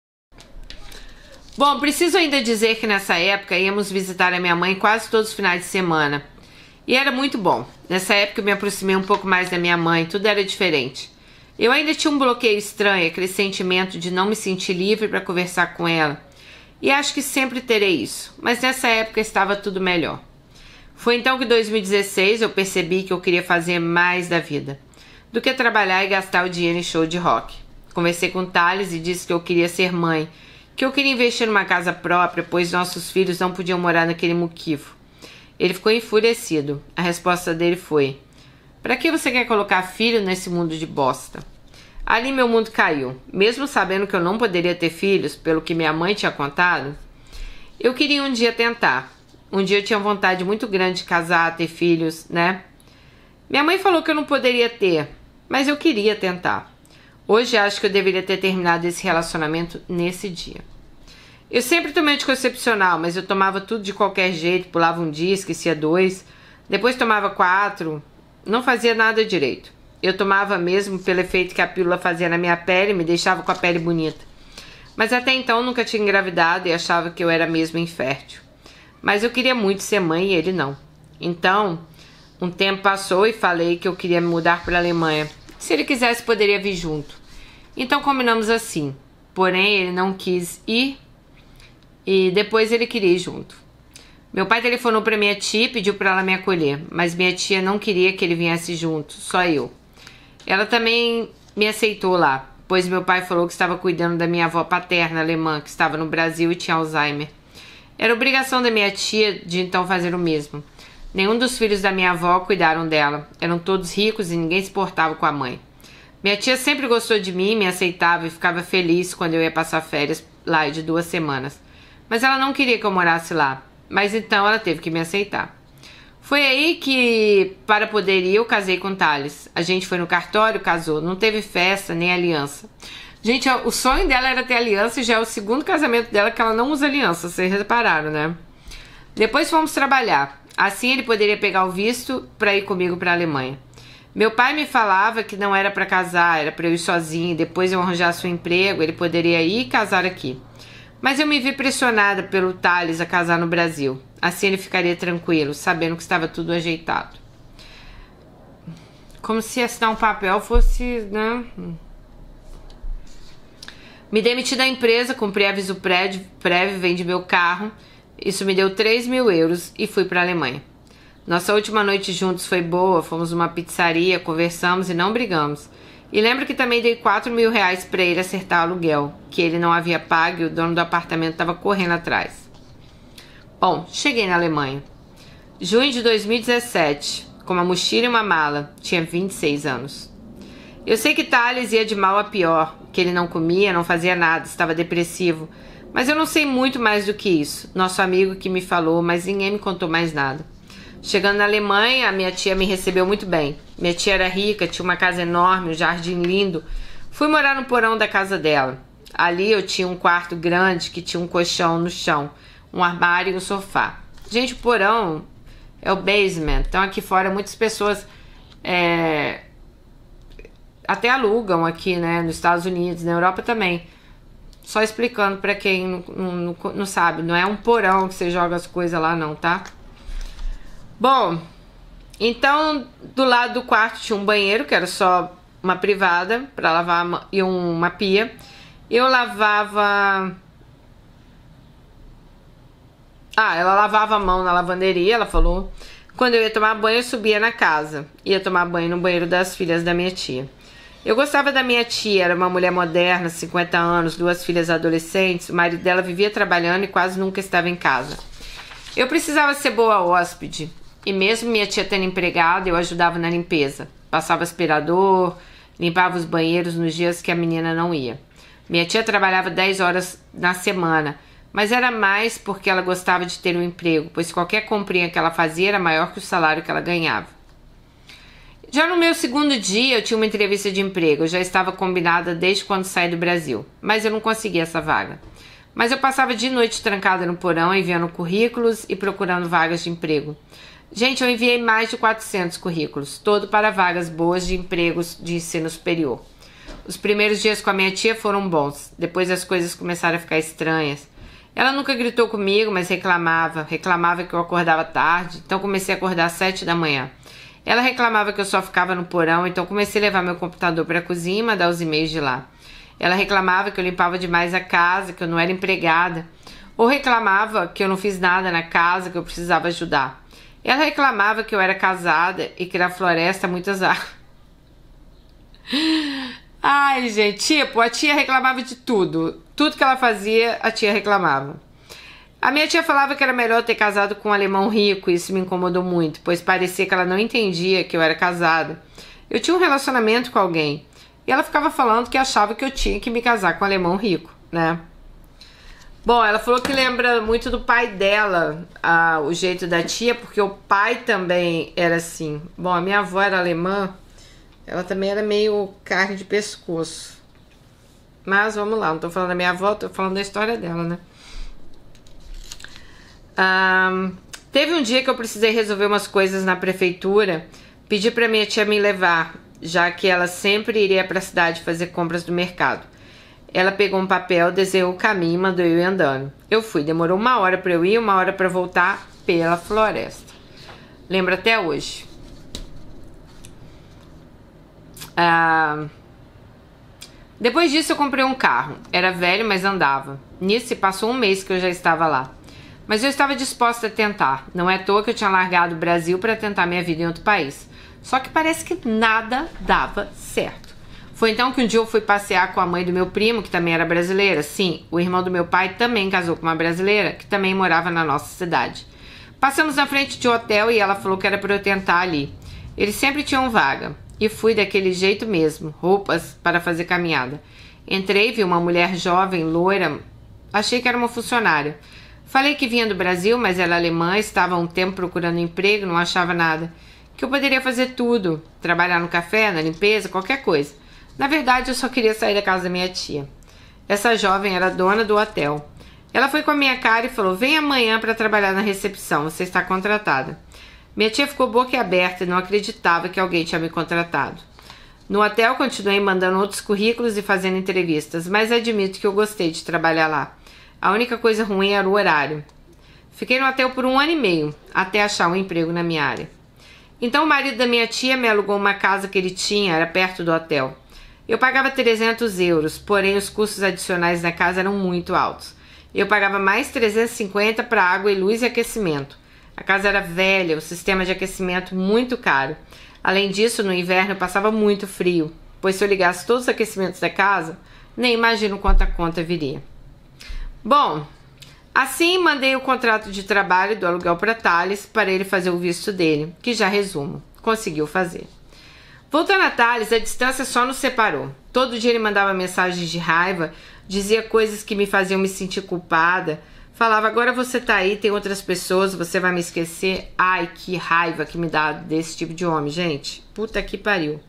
Bom, preciso ainda dizer que nessa época íamos visitar a minha mãe quase todos os finais de semana. E era muito bom. Nessa época eu me aproximei um pouco mais da minha mãe, tudo era diferente. Eu ainda tinha um bloqueio estranho, aquele sentimento de não me sentir livre para conversar com ela. E acho que sempre terei isso, mas nessa época estava tudo melhor. Foi então que em 2016 eu percebi que eu queria fazer mais da vida do que trabalhar e gastar o dinheiro em show de rock. Conversei com Thales e disse que eu queria ser mãe, que eu queria investir numa casa própria, pois nossos filhos não podiam morar naquele muquifo. Ele ficou enfurecido. A resposta dele foi: "Pra que você quer colocar filho nesse mundo de bosta?" Ali meu mundo caiu. Mesmo sabendo que eu não poderia ter filhos, pelo que minha mãe tinha contado, eu queria um dia tentar. Um dia eu tinha vontade muito grande de casar, ter filhos, né? Minha mãe falou que eu não poderia ter, mas eu queria tentar. Hoje acho que eu deveria ter terminado esse relacionamento nesse dia. Eu sempre tomei anticoncepcional, mas eu tomava tudo de qualquer jeito, pulava um dia, esquecia 2, depois tomava 4, não fazia nada direito. Eu tomava mesmo pelo efeito que a pílula fazia na minha pele, me deixava com a pele bonita. Mas até então nunca tinha engravidado e achava que eu era mesmo infértil. Mas eu queria muito ser mãe e ele não. Então, um tempo passou e falei que eu queria me mudar para a Alemanha. Se ele quisesse, poderia vir junto. Então combinamos assim. Porém, ele não quis ir e depois ele queria ir junto. Meu pai telefonou para minha tia e pediu para ela me acolher, mas minha tia não queria que ele viesse junto, só eu. Ela também me aceitou lá, pois meu pai falou que estava cuidando da minha avó paterna alemã, que estava no Brasil e tinha Alzheimer. Era obrigação da minha tia de então fazer o mesmo. Nenhum dos filhos da minha avó cuidaram dela. Eram todos ricos e ninguém se portava com a mãe. Minha tia sempre gostou de mim, me aceitava e ficava feliz quando eu ia passar férias lá de 2 semanas. Mas ela não queria que eu morasse lá. Mas então ela teve que me aceitar. Foi aí que, para poder ir, eu casei com Thales. A gente foi no cartório, casou. Não teve festa nem aliança. Gente, o sonho dela era ter aliança e já é o segundo casamento dela que ela não usa aliança. Vocês repararam, né? Depois fomos trabalhar. Assim ele poderia pegar o visto para ir comigo para a Alemanha. Meu pai me falava que não era para casar, era para eu ir sozinho. Depois eu arranjasse um emprego, ele poderia ir e casar aqui. Mas eu me vi pressionada pelo Thales a casar no Brasil. Assim ele ficaria tranquilo, sabendo que estava tudo ajeitado. Como se assinar um papel fosse, né? Me demiti da empresa, cumpri aviso prévio, vendi meu carro. Isso me deu 3.000 euros e fui para a Alemanha. Nossa última noite juntos foi boa, fomos numa pizzaria, conversamos e não brigamos. E lembro que também dei 4 mil reais para ele acertar o aluguel, que ele não havia pago e o dono do apartamento estava correndo atrás. Bom, cheguei na Alemanha. Junho de 2017, com uma mochila e uma mala, tinha 26 anos. Eu sei que Thales ia de mal a pior, que ele não comia, não fazia nada, estava depressivo, mas eu não sei muito mais do que isso. Nosso amigo que me falou, mas ninguém me contou mais nada. Chegando na Alemanha, a minha tia me recebeu muito bem. Minha tia era rica, tinha uma casa enorme, um jardim lindo. Fui morar no porão da casa dela. Ali eu tinha um quarto grande que tinha um colchão no chão, um armário e um sofá. Gente, o porão é o basement. Então aqui fora muitas pessoas até alugam aqui, né? Nos Estados Unidos, na Europa também. Só explicando pra quem não sabe, não é um porão que você joga as coisas lá não, tá? Bom, então do lado do quarto tinha um banheiro, que era só uma privada pra lavar e uma pia. Eu lavava... ela lavava a mão na lavanderia, ela falou. Quando eu ia tomar banho, eu subia na casa. Ia tomar banho no banheiro das filhas da minha tia. Eu gostava da minha tia, era uma mulher moderna, 50 anos, 2 filhas adolescentes. O marido dela vivia trabalhando e quase nunca estava em casa. Eu precisava ser boa hóspede. E mesmo minha tia tendo empregada, eu ajudava na limpeza. Passava aspirador, limpava os banheiros nos dias que a menina não ia. Minha tia trabalhava 10 horas na semana, mas era mais porque ela gostava de ter um emprego, pois qualquer comprinha que ela fazia era maior que o salário que ela ganhava. Já no meu segundo dia, eu tinha uma entrevista de emprego. Eu já estava combinada desde quando saí do Brasil, mas eu não consegui essa vaga. Mas eu passava de noite trancada no porão, enviando currículos e procurando vagas de emprego. Gente, eu enviei mais de 400 currículos, todo para vagas boas de empregos de ensino superior. Os primeiros dias com a minha tia foram bons, depois as coisas começaram a ficar estranhas. Ela nunca gritou comigo, mas reclamava que eu acordava tarde, então comecei a acordar às 7 da manhã. Ela reclamava que eu só ficava no porão, então comecei a levar meu computador para a cozinha e mandar os e-mails de lá. Ela reclamava que eu limpava demais a casa, que eu não era empregada, ou reclamava que eu não fiz nada na casa, que eu precisava ajudar. Ela reclamava que eu era casada e que na floresta muitas árvores. Ai, gente, tipo, a tia reclamava de tudo. Tudo que ela fazia, a tia reclamava. A minha tia falava que era melhor ter casado com um alemão rico, e isso me incomodou muito, pois parecia que ela não entendia que eu era casada. Eu tinha um relacionamento com alguém, e ela ficava falando que achava que eu tinha que me casar com um alemão rico, né? Bom, ela falou que lembra muito do pai dela, o jeito da tia, porque o pai também era assim. Bom, a minha avó era alemã, ela também era meio carne de pescoço. Mas vamos lá, não tô falando da minha avó, tô falando da história dela, né? Teve um dia que eu precisei resolver umas coisas na prefeitura, pedi pra minha tia me levar, já que ela sempre iria pra cidade fazer compras do mercado. Ela pegou um papel, desenhou o caminho e mandou eu ir andando. Eu fui, demorou 1 hora pra eu ir, 1 hora pra voltar pela floresta. Lembro até hoje. Depois disso eu comprei um carro. Era velho, mas andava. Nisso se passou 1 mês que eu já estava lá. Mas eu estava disposta a tentar. Não é à toa que eu tinha largado o Brasil para tentar minha vida em outro país. Só que parece que nada dava certo. Foi então que um dia eu fui passear com a mãe do meu primo, que também era brasileira. Sim, o irmão do meu pai também casou com uma brasileira, que também morava na nossa cidade. Passamos na frente de um hotel e ela falou que era para eu tentar ali. Eles sempre tinham vaga. E fui daquele jeito mesmo, roupas para fazer caminhada. Entrei, vi uma mulher jovem, loira, achei que era uma funcionária. Falei que vinha do Brasil, mas era alemã, estava há um tempo procurando emprego, não achava nada. Que eu poderia fazer tudo, trabalhar no café, na limpeza, qualquer coisa. Na verdade, eu só queria sair da casa da minha tia. Essa jovem era dona do hotel. Ela foi com a minha cara e falou, vem amanhã para trabalhar na recepção, você está contratada. Minha tia ficou boquiaberta e não acreditava que alguém tinha me contratado. No hotel, continuei mandando outros currículos e fazendo entrevistas, mas admito que eu gostei de trabalhar lá. A única coisa ruim era o horário. Fiquei no hotel por 1 ano e meio, até achar um emprego na minha área. Então o marido da minha tia me alugou uma casa que ele tinha, era perto do hotel. Eu pagava 300 euros, porém os custos adicionais da casa eram muito altos. Eu pagava mais 350 para água e luz e aquecimento. A casa era velha, o sistema de aquecimento muito caro. Além disso, no inverno eu passava muito frio. pois se eu ligasse todos os aquecimentos da casa, nem imagino quanta conta viria. Bom, assim mandei o contrato de trabalho do aluguel para Thales para ele fazer o visto dele, que já resumo, conseguiu fazer. Voltando a Thales, a distância só nos separou. Todo dia ele mandava mensagens de raiva, dizia coisas que me faziam me sentir culpada, falava, agora você tá aí, tem outras pessoas, você vai me esquecer. Ai, que raiva que me dá desse tipo de homem, gente. Puta que pariu.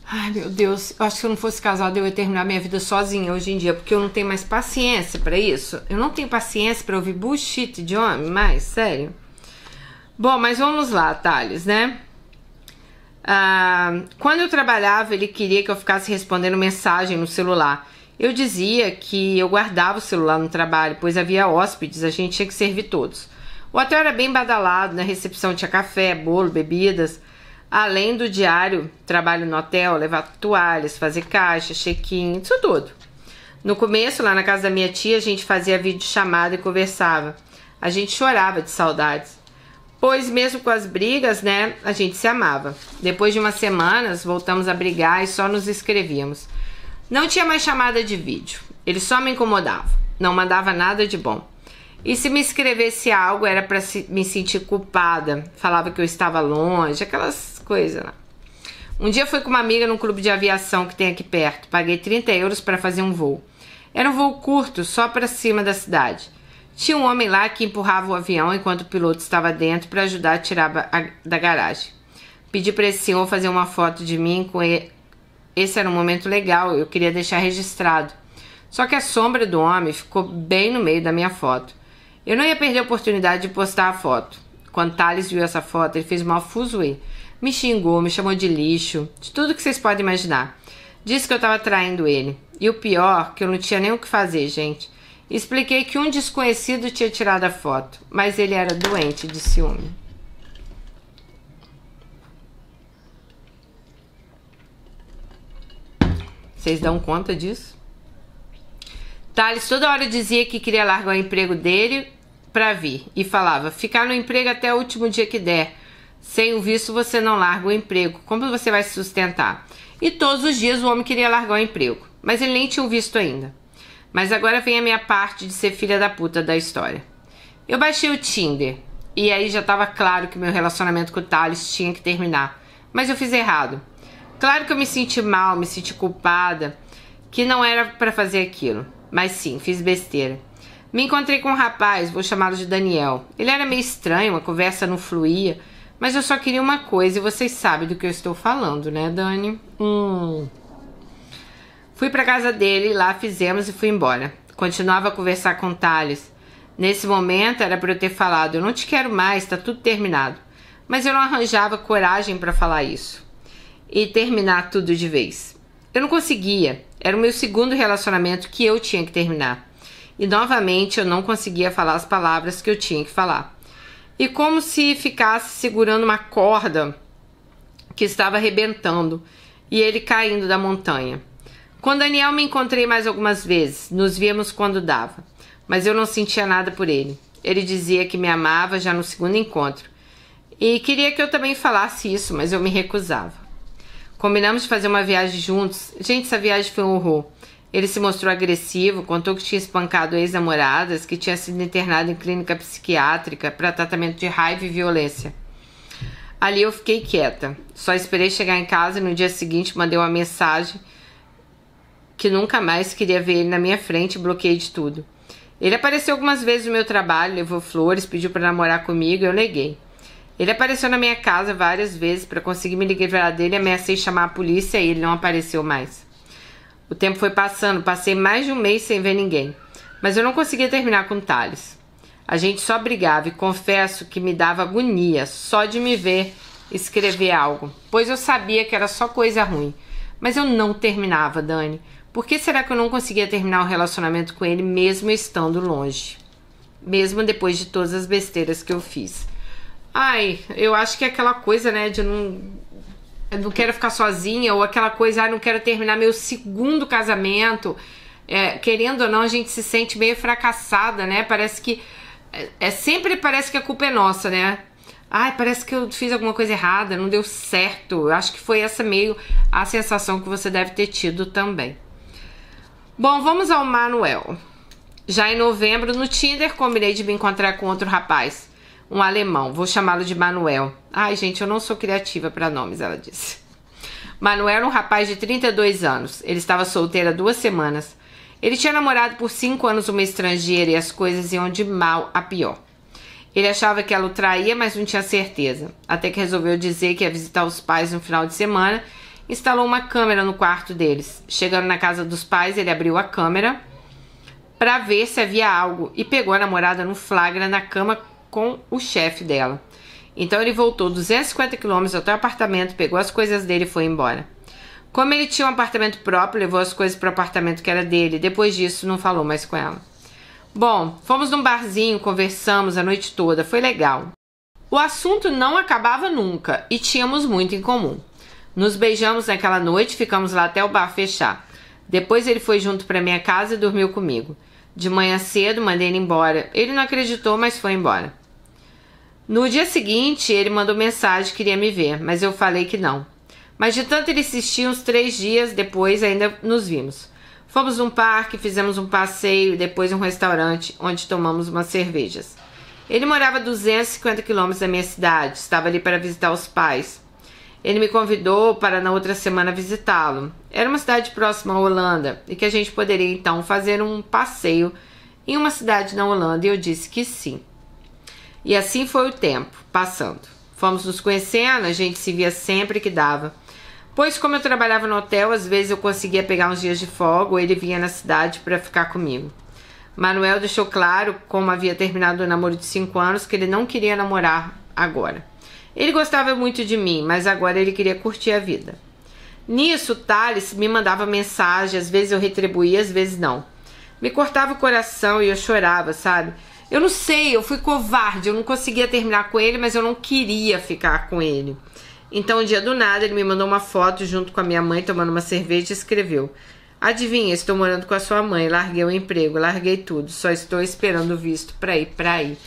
Ai, meu Deus, eu acho que se eu não fosse casada eu ia terminar minha vida sozinha hoje em dia, porque eu não tenho mais paciência pra isso. Eu não tenho paciência pra ouvir bullshit de homem, mais, sério. Bom, mas vamos lá, Thales, né? Quando eu trabalhava, ele queria que eu ficasse respondendo mensagem no celular. Eu dizia que eu guardava o celular no trabalho, pois havia hóspedes, a gente tinha que servir todos. O hotel era bem badalado, na recepção tinha café, bolo, bebidas. Além do diário, trabalho no hotel, levar toalhas, fazer caixa, check-in, isso tudo. No começo, lá na casa da minha tia, a gente fazia videochamada e conversava. A gente chorava de saudades. Pois mesmo com as brigas, né, a gente se amava. Depois de umas semanas, voltamos a brigar e só nos escrevíamos. Não tinha mais chamada de vídeo. Ele só me incomodava. Não mandava nada de bom. E se me escrevesse algo, era para me sentir culpada. Falava que eu estava longe, aquelas coisas lá. Um dia fui com uma amiga num clube de aviação que tem aqui perto. Paguei 30 euros para fazer um voo. Era um voo curto, só para cima da cidade. Tinha um homem lá que empurrava o avião enquanto o piloto estava dentro para ajudar a tirar da garagem. Pedi para esse senhor fazer uma foto de mim com ele. Esse era um momento legal, eu queria deixar registrado. Só que a sombra do homem ficou bem no meio da minha foto. Eu não ia perder a oportunidade de postar a foto. Quando Thales viu essa foto, ele fez mal fuzuê. Me xingou, me chamou de lixo, de tudo que vocês podem imaginar. Disse que eu estava traindo ele. E o pior, que eu não tinha nem o que fazer, gente. Expliquei que um desconhecido tinha tirado a foto, mas ele era doente de ciúme. Vocês dão conta disso? Thales toda hora dizia que queria largar o emprego dele para vir. E falava, ficar no emprego até o último dia que der. Sem o visto você não larga o emprego. Como você vai se sustentar? E todos os dias o homem queria largar o emprego. Mas ele nem tinha o visto ainda. Mas agora vem a minha parte de ser filha da puta da história. Eu baixei o Tinder. E aí já estava claro que meu relacionamento com o Thales tinha que terminar. Mas eu fiz errado. Claro que eu me senti mal, me senti culpada. Que não era para fazer aquilo. Mas sim, fiz besteira. Me encontrei com um rapaz, vou chamá-lo de Daniel. Ele era meio estranho, a conversa não fluía. Mas eu só queria uma coisa e vocês sabem do que eu estou falando, né, Dani? Fui pra casa dele, lá fizemos e fui embora. Continuava a conversar com Thales. Nesse momento era para eu ter falado, eu não te quero mais, tá tudo terminado. Mas eu não arranjava coragem para falar isso. E terminar tudo de vez. Eu não conseguia. Era o meu segundo relacionamento que eu tinha que terminar. E novamente eu não conseguia falar as palavras que eu tinha que falar. E como se ficasse segurando uma corda que estava arrebentando e ele caindo da montanha. Com Daniel me encontrei mais algumas vezes, nos víamos quando dava, mas eu não sentia nada por ele. Ele dizia que me amava já no segundo encontro e queria que eu também falasse isso, mas eu me recusava. Combinamos de fazer uma viagem juntos. Gente, essa viagem foi um horror. Ele se mostrou agressivo, contou que tinha espancado ex-namoradas, que tinha sido internado em clínica psiquiátrica para tratamento de raiva e violência. Ali eu fiquei quieta. Só esperei chegar em casa e no dia seguinte mandei uma mensagem que nunca mais queria ver ele na minha frente e bloqueei de tudo. Ele apareceu algumas vezes no meu trabalho, levou flores, pediu para namorar comigo e eu neguei. Ele apareceu na minha casa várias vezes para conseguir me livrar dele e ameacei chamar a polícia e ele não apareceu mais. O tempo foi passando, passei mais de um mês sem ver ninguém. Mas eu não conseguia terminar com o Thales. A gente só brigava e confesso que me dava agonia só de me ver escrever algo. Pois eu sabia que era só coisa ruim. Mas eu não terminava, Dani. Por que será que eu não conseguia terminar o relacionamento com ele mesmo estando longe? Mesmo depois de todas as besteiras que eu fiz. Ai, eu acho que é aquela coisa, né, de eu não quero ficar sozinha, ou aquela coisa, não quero terminar meu segundo casamento. Querendo ou não, a gente se sente meio fracassada, né? Parece que sempre parece que a culpa é nossa, né? Ai, parece que eu fiz alguma coisa errada, não deu certo. Eu acho que foi essa meio a sensação que você deve ter tido também. Bom, vamos ao Manuel. Já em novembro, no Tinder, combinei de me encontrar com outro rapaz, um alemão. Vou chamá-lo de Manuel. Ai, gente, eu não sou criativa para nomes, ela disse. Manuel era um rapaz de 32 anos. Ele estava solteiro há 2 semanas. Ele tinha namorado por 5 anos uma estrangeira e as coisas iam de mal a pior. Ele achava que ela o traía, mas não tinha certeza. Até que resolveu dizer que ia visitar os pais no final de semana. Instalou uma câmera no quarto deles. Chegando na casa dos pais, ele abriu a câmera para ver se havia algo e pegou a namorada no flagra na cama com o chefe dela. Então ele voltou 250 quilômetros até o apartamento, pegou as coisas dele e foi embora. Como ele tinha um apartamento próprio, levou as coisas para o apartamento que era dele. Depois disso, não falou mais com ela. Bom, fomos num barzinho, conversamos a noite toda, foi legal. O assunto não acabava nunca e tínhamos muito em comum. Nos beijamos naquela noite, ficamos lá até o bar fechar. Depois ele foi junto para minha casa e dormiu comigo. De manhã cedo, mandei ele embora. Ele não acreditou, mas foi embora. No dia seguinte, ele mandou mensagem, queria me ver, mas eu falei que não. Mas de tanto ele insistir, uns 3 dias depois ainda nos vimos. Fomos num parque, fizemos um passeio e depois um restaurante onde tomamos umas cervejas. Ele morava a 250 quilômetros da minha cidade, estava ali para visitar os pais. Ele me convidou para na outra semana visitá-lo. Era uma cidade próxima à Holanda e que a gente poderia então fazer um passeio em uma cidade na Holanda e eu disse que sim. E assim foi o tempo, passando. Fomos nos conhecendo, a gente se via sempre que dava. Pois como eu trabalhava no hotel, às vezes eu conseguia pegar uns dias de folga ou ele vinha na cidade para ficar comigo. Manuel deixou claro, como havia terminado o namoro de 5 anos, que ele não queria namorar agora. Ele gostava muito de mim, mas agora ele queria curtir a vida. Nisso, Thales me mandava mensagem, às vezes eu retribuía, às vezes não. Me cortava o coração e eu chorava, sabe? Eu não sei, eu fui covarde, eu não conseguia terminar com ele, mas eu não queria ficar com ele. Então, um dia do nada, ele me mandou uma foto junto com a minha mãe tomando uma cerveja e escreveu: adivinha, estou morando com a sua mãe, larguei o emprego, larguei tudo, só estou esperando o visto pra ir pra aí.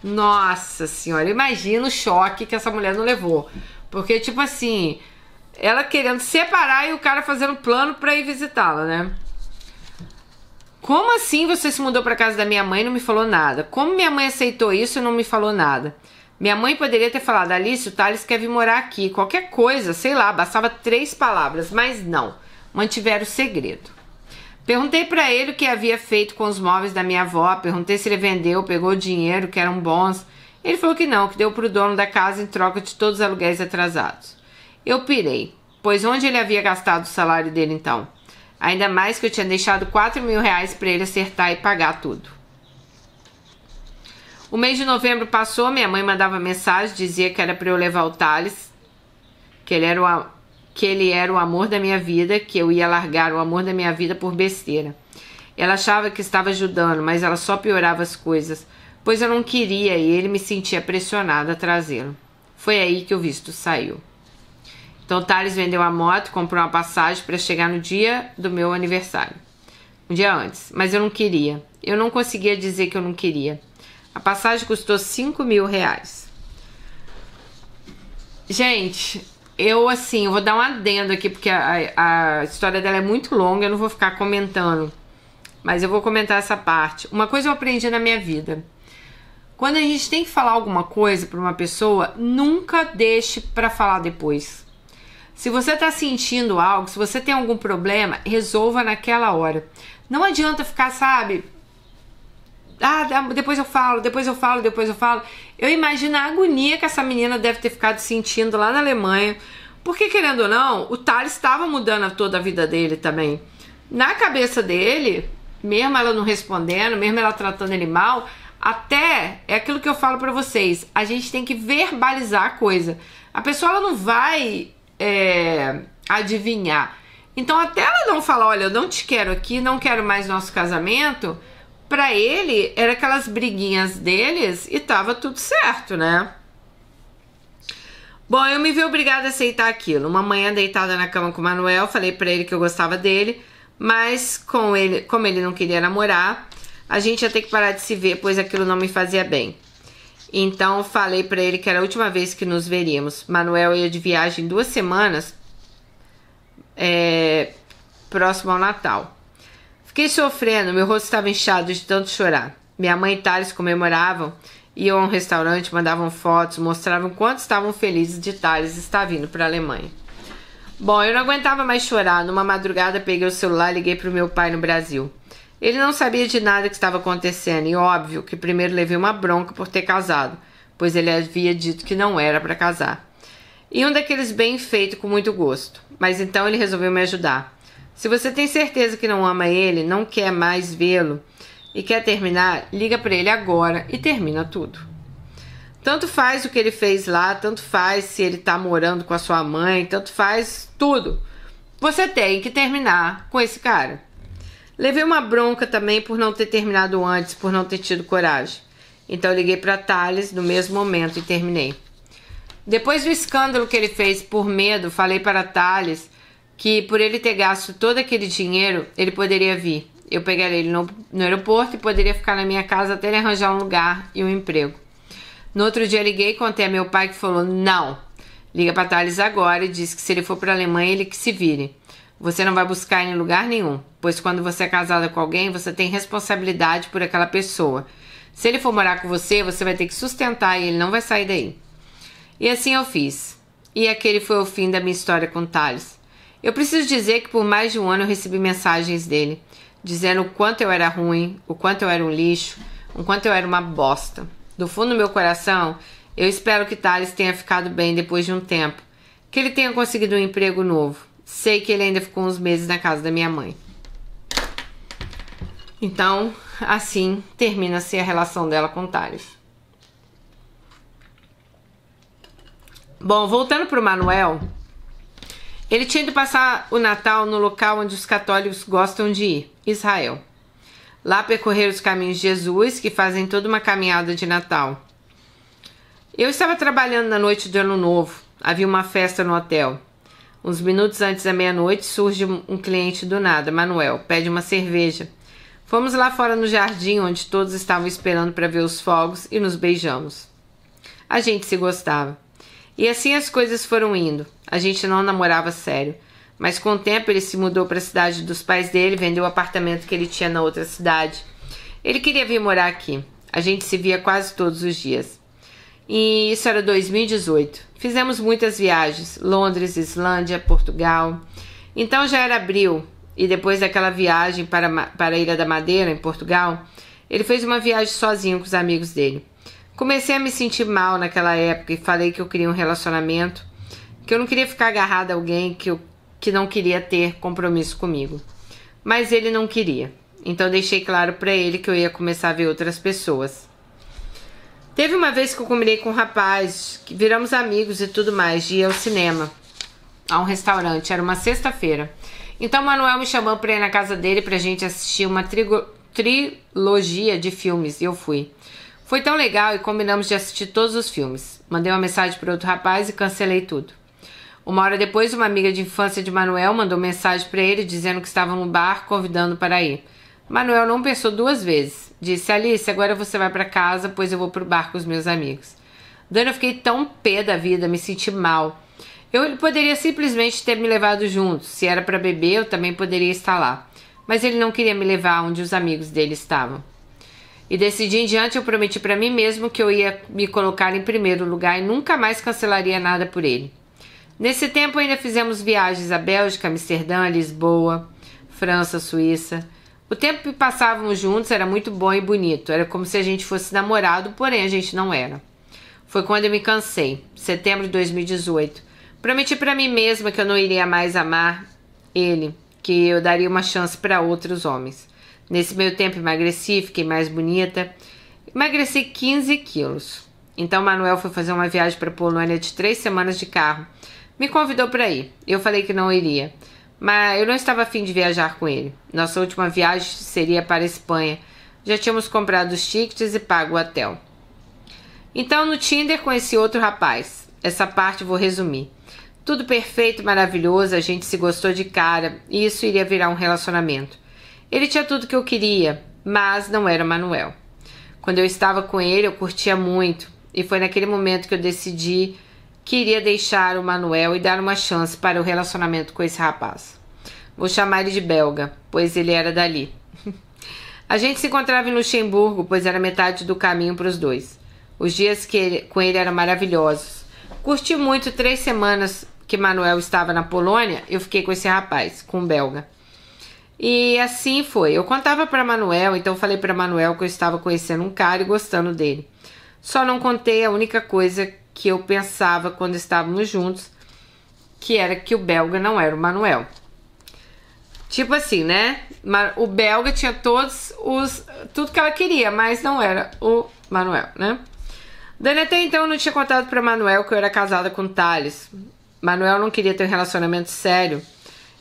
Nossa senhora, imagina o choque que essa mulher não levou. Porque, tipo assim, ela querendo separar e o cara fazendo plano pra ir visitá-la, né? Como assim você se mudou pra casa da minha mãe e não me falou nada? Como minha mãe aceitou isso e não me falou nada? Minha mãe poderia ter falado: Alice, o Thales quer vir morar aqui. Qualquer coisa, sei lá, bastava 3 palavras. Mas não, mantiveram o segredo. Perguntei pra ele o que havia feito com os móveis da minha avó. Perguntei se ele vendeu, pegou o dinheiro, que eram bons. Ele falou que não, que deu pro dono da casa em troca de todos os aluguéis atrasados. Eu pirei, pois onde ele havia gastado o salário dele então? Ainda mais que eu tinha deixado 4 mil reais pra ele acertar e pagar tudo. O mês de novembro passou, minha mãe mandava mensagem, dizia que era para eu levar o Thales, que ele era o amor da minha vida, que eu ia largar o amor da minha vida por besteira. Ela achava que estava ajudando, mas ela só piorava as coisas, pois eu não queria e ele me sentia pressionado a trazê-lo. Foi aí que o visto saiu. Então o Thales vendeu a moto, comprou uma passagem para chegar no dia do meu aniversário. Um dia antes, mas eu não queria. Eu não conseguia dizer que eu não queria. A passagem custou 5 mil reais. Gente, eu vou dar um adendo aqui, porque a história dela é muito longa, eu não vou ficar comentando. Mas eu vou comentar essa parte. Uma coisa eu aprendi na minha vida. Quando a gente tem que falar alguma coisa para uma pessoa, nunca deixe para falar depois. Se você tá sentindo algo, se você tem algum problema, resolva naquela hora. Não adianta ficar, sabe... depois eu falo. Eu imagino a agonia que essa menina deve ter ficado sentindo lá na Alemanha. Porque, querendo ou não, o Thales estava mudando toda a vida dele também. Na cabeça dele, mesmo ela não respondendo, mesmo ela tratando ele mal, até é aquilo que eu falo pra vocês. A gente tem que verbalizar a coisa. A pessoa ela não vai adivinhar. Então, até ela não falar: olha, eu não te quero aqui, não quero mais nosso casamento... Pra ele, era aquelas briguinhas deles e tava tudo certo, né? Bom, eu me vi obrigada a aceitar aquilo. Uma manhã deitada na cama com o Manuel, falei pra ele que eu gostava dele, mas como ele não queria namorar, a gente ia ter que parar de se ver, pois aquilo não me fazia bem. Então falei pra ele que era a última vez que nos veríamos. Manuel ia de viagem 2 semanas, próximo ao Natal. Fiquei sofrendo, meu rosto estava inchado de tanto chorar. Minha mãe e Thales comemoravam, iam a um restaurante, mandavam fotos, mostravam quanto estavam felizes de Thales estar vindo para a Alemanha. Bom, eu não aguentava mais chorar. Numa madrugada peguei o celular e liguei para o meu pai no Brasil. Ele não sabia de nada que estava acontecendo e óbvio que primeiro levei uma bronca por ter casado, pois ele havia dito que não era para casar. E um daqueles bem feito com muito gosto. Mas então ele resolveu me ajudar. Se você tem certeza que não ama ele, não quer mais vê-lo e quer terminar, liga para ele agora e termina tudo. Tanto faz o que ele fez lá, tanto faz se ele tá morando com a sua mãe, tanto faz tudo. Você tem que terminar com esse cara. Levei uma bronca também por não ter terminado antes, por não ter tido coragem. Então liguei para Thales no mesmo momento e terminei. Depois do escândalo que ele fez por medo, falei para Thales que por ele ter gasto todo aquele dinheiro, ele poderia vir. Eu pegaria ele no aeroporto e poderia ficar na minha casa até ele arranjar um lugar e um emprego. No outro dia liguei e contei a meu pai, que falou: não, liga para Thales agora e diz que se ele for para a Alemanha, ele que se vire. Você não vai buscar ele em lugar nenhum, pois quando você é casada com alguém, você tem responsabilidade por aquela pessoa. Se ele for morar com você, você vai ter que sustentar e ele não vai sair daí. E assim eu fiz. E aquele foi o fim da minha história com Thales. Eu preciso dizer que por mais de um ano eu recebi mensagens dele, dizendo o quanto eu era ruim, o quanto eu era um lixo, o quanto eu era uma bosta. Do fundo do meu coração, eu espero que Thales tenha ficado bem depois de um tempo, que ele tenha conseguido um emprego novo. Sei que ele ainda ficou uns meses na casa da minha mãe. Então, assim termina-se a relação dela com Thales. Bom, voltando para o Manuel, ele tinha ido passar o Natal no local onde os católicos gostam de ir, Israel. Lá percorrer os caminhos de Jesus, que fazem toda uma caminhada de Natal. Eu estava trabalhando na noite do Ano Novo. Havia uma festa no hotel. Uns minutos antes da meia-noite surge um cliente do nada, Manuel, pede uma cerveja. Fomos lá fora no jardim, onde todos estavam esperando para ver os fogos, e nos beijamos. A gente se gostava. E assim as coisas foram indo. A gente não namorava sério. Mas com o tempo ele se mudou para a cidade dos pais dele, vendeu o apartamento que ele tinha na outra cidade. Ele queria vir morar aqui. A gente se via quase todos os dias. E isso era 2018. Fizemos muitas viagens. Londres, Islândia, Portugal. Então já era abril. E depois daquela viagem para a Ilha da Madeira, em Portugal, ele fez uma viagem sozinho com os amigos dele. Comecei a me sentir mal naquela época e falei que eu queria um relacionamento, que eu não queria ficar agarrada a alguém que não queria ter compromisso comigo. Mas ele não queria. Então deixei claro para ele que eu ia começar a ver outras pessoas. Teve uma vez que eu combinei com um rapaz, que viramos amigos e tudo mais, de ir ao cinema, a um restaurante. Era uma sexta-feira. Então Manuel me chamou para ir na casa dele pra gente assistir uma trilogia de filmes e eu fui. Foi tão legal e combinamos de assistir todos os filmes. Mandei uma mensagem para outro rapaz e cancelei tudo. Uma hora depois, uma amiga de infância de Manuel mandou mensagem para ele dizendo que estava no bar convidando para ir. Manuel não pensou 2 vezes. Disse: Alice, agora você vai para casa, pois eu vou pro bar com os meus amigos. Dona, eu fiquei tão pé da vida, me senti mal. Ele poderia simplesmente ter me levado junto. Se era para beber, eu também poderia estar lá. Mas ele não queria me levar onde os amigos dele estavam. E desse dia em diante eu prometi para mim mesmo que eu ia me colocar em primeiro lugar e nunca mais cancelaria nada por ele. Nesse tempo ainda fizemos viagens à Bélgica, Amsterdã, Lisboa, França, Suíça. O tempo que passávamos juntos era muito bom e bonito. Era como se a gente fosse namorado, porém a gente não era. Foi quando eu me cansei, setembro de 2018. Prometi para mim mesma que eu não iria mais amar ele, que eu daria uma chance para outros homens. Nesse meio tempo emagreci, fiquei mais bonita. Emagreci 15 quilos. Então Manuel foi fazer uma viagem para a Polônia de 3 semanas de carro. Me convidou para ir. Eu falei que não iria. Mas eu não estava afim de viajar com ele. Nossa última viagem seria para a Espanha. Já tínhamos comprado os tickets e pago o hotel. Então no Tinder conheci outro rapaz. Essa parte vou resumir. Tudo perfeito, maravilhoso, a gente se gostou de cara e isso iria virar um relacionamento. Ele tinha tudo que eu queria, mas não era Manuel. Quando eu estava com ele, eu curtia muito. E foi naquele momento que eu decidi que iria deixar o Manuel e dar uma chance para o relacionamento com esse rapaz. Vou chamar ele de Belga, pois ele era dali. A gente se encontrava em Luxemburgo, pois era metade do caminho para os dois. Os dias com ele eram maravilhosos. Curti muito 3 semanas que Manuel estava na Polônia, eu fiquei com esse rapaz, com o Belga. E assim foi. Eu contava para Manuel, então falei para Manuel que eu estava conhecendo um cara e gostando dele. Só não contei a única coisa que eu pensava quando estávamos juntos, que era que o Belga não era o Manuel. Tipo assim, né? O Belga tinha tudo que ela queria, mas não era o Manuel, né? Dani até então não tinha contado para Manuel que eu era casada com Thales. Manuel não queria ter um relacionamento sério,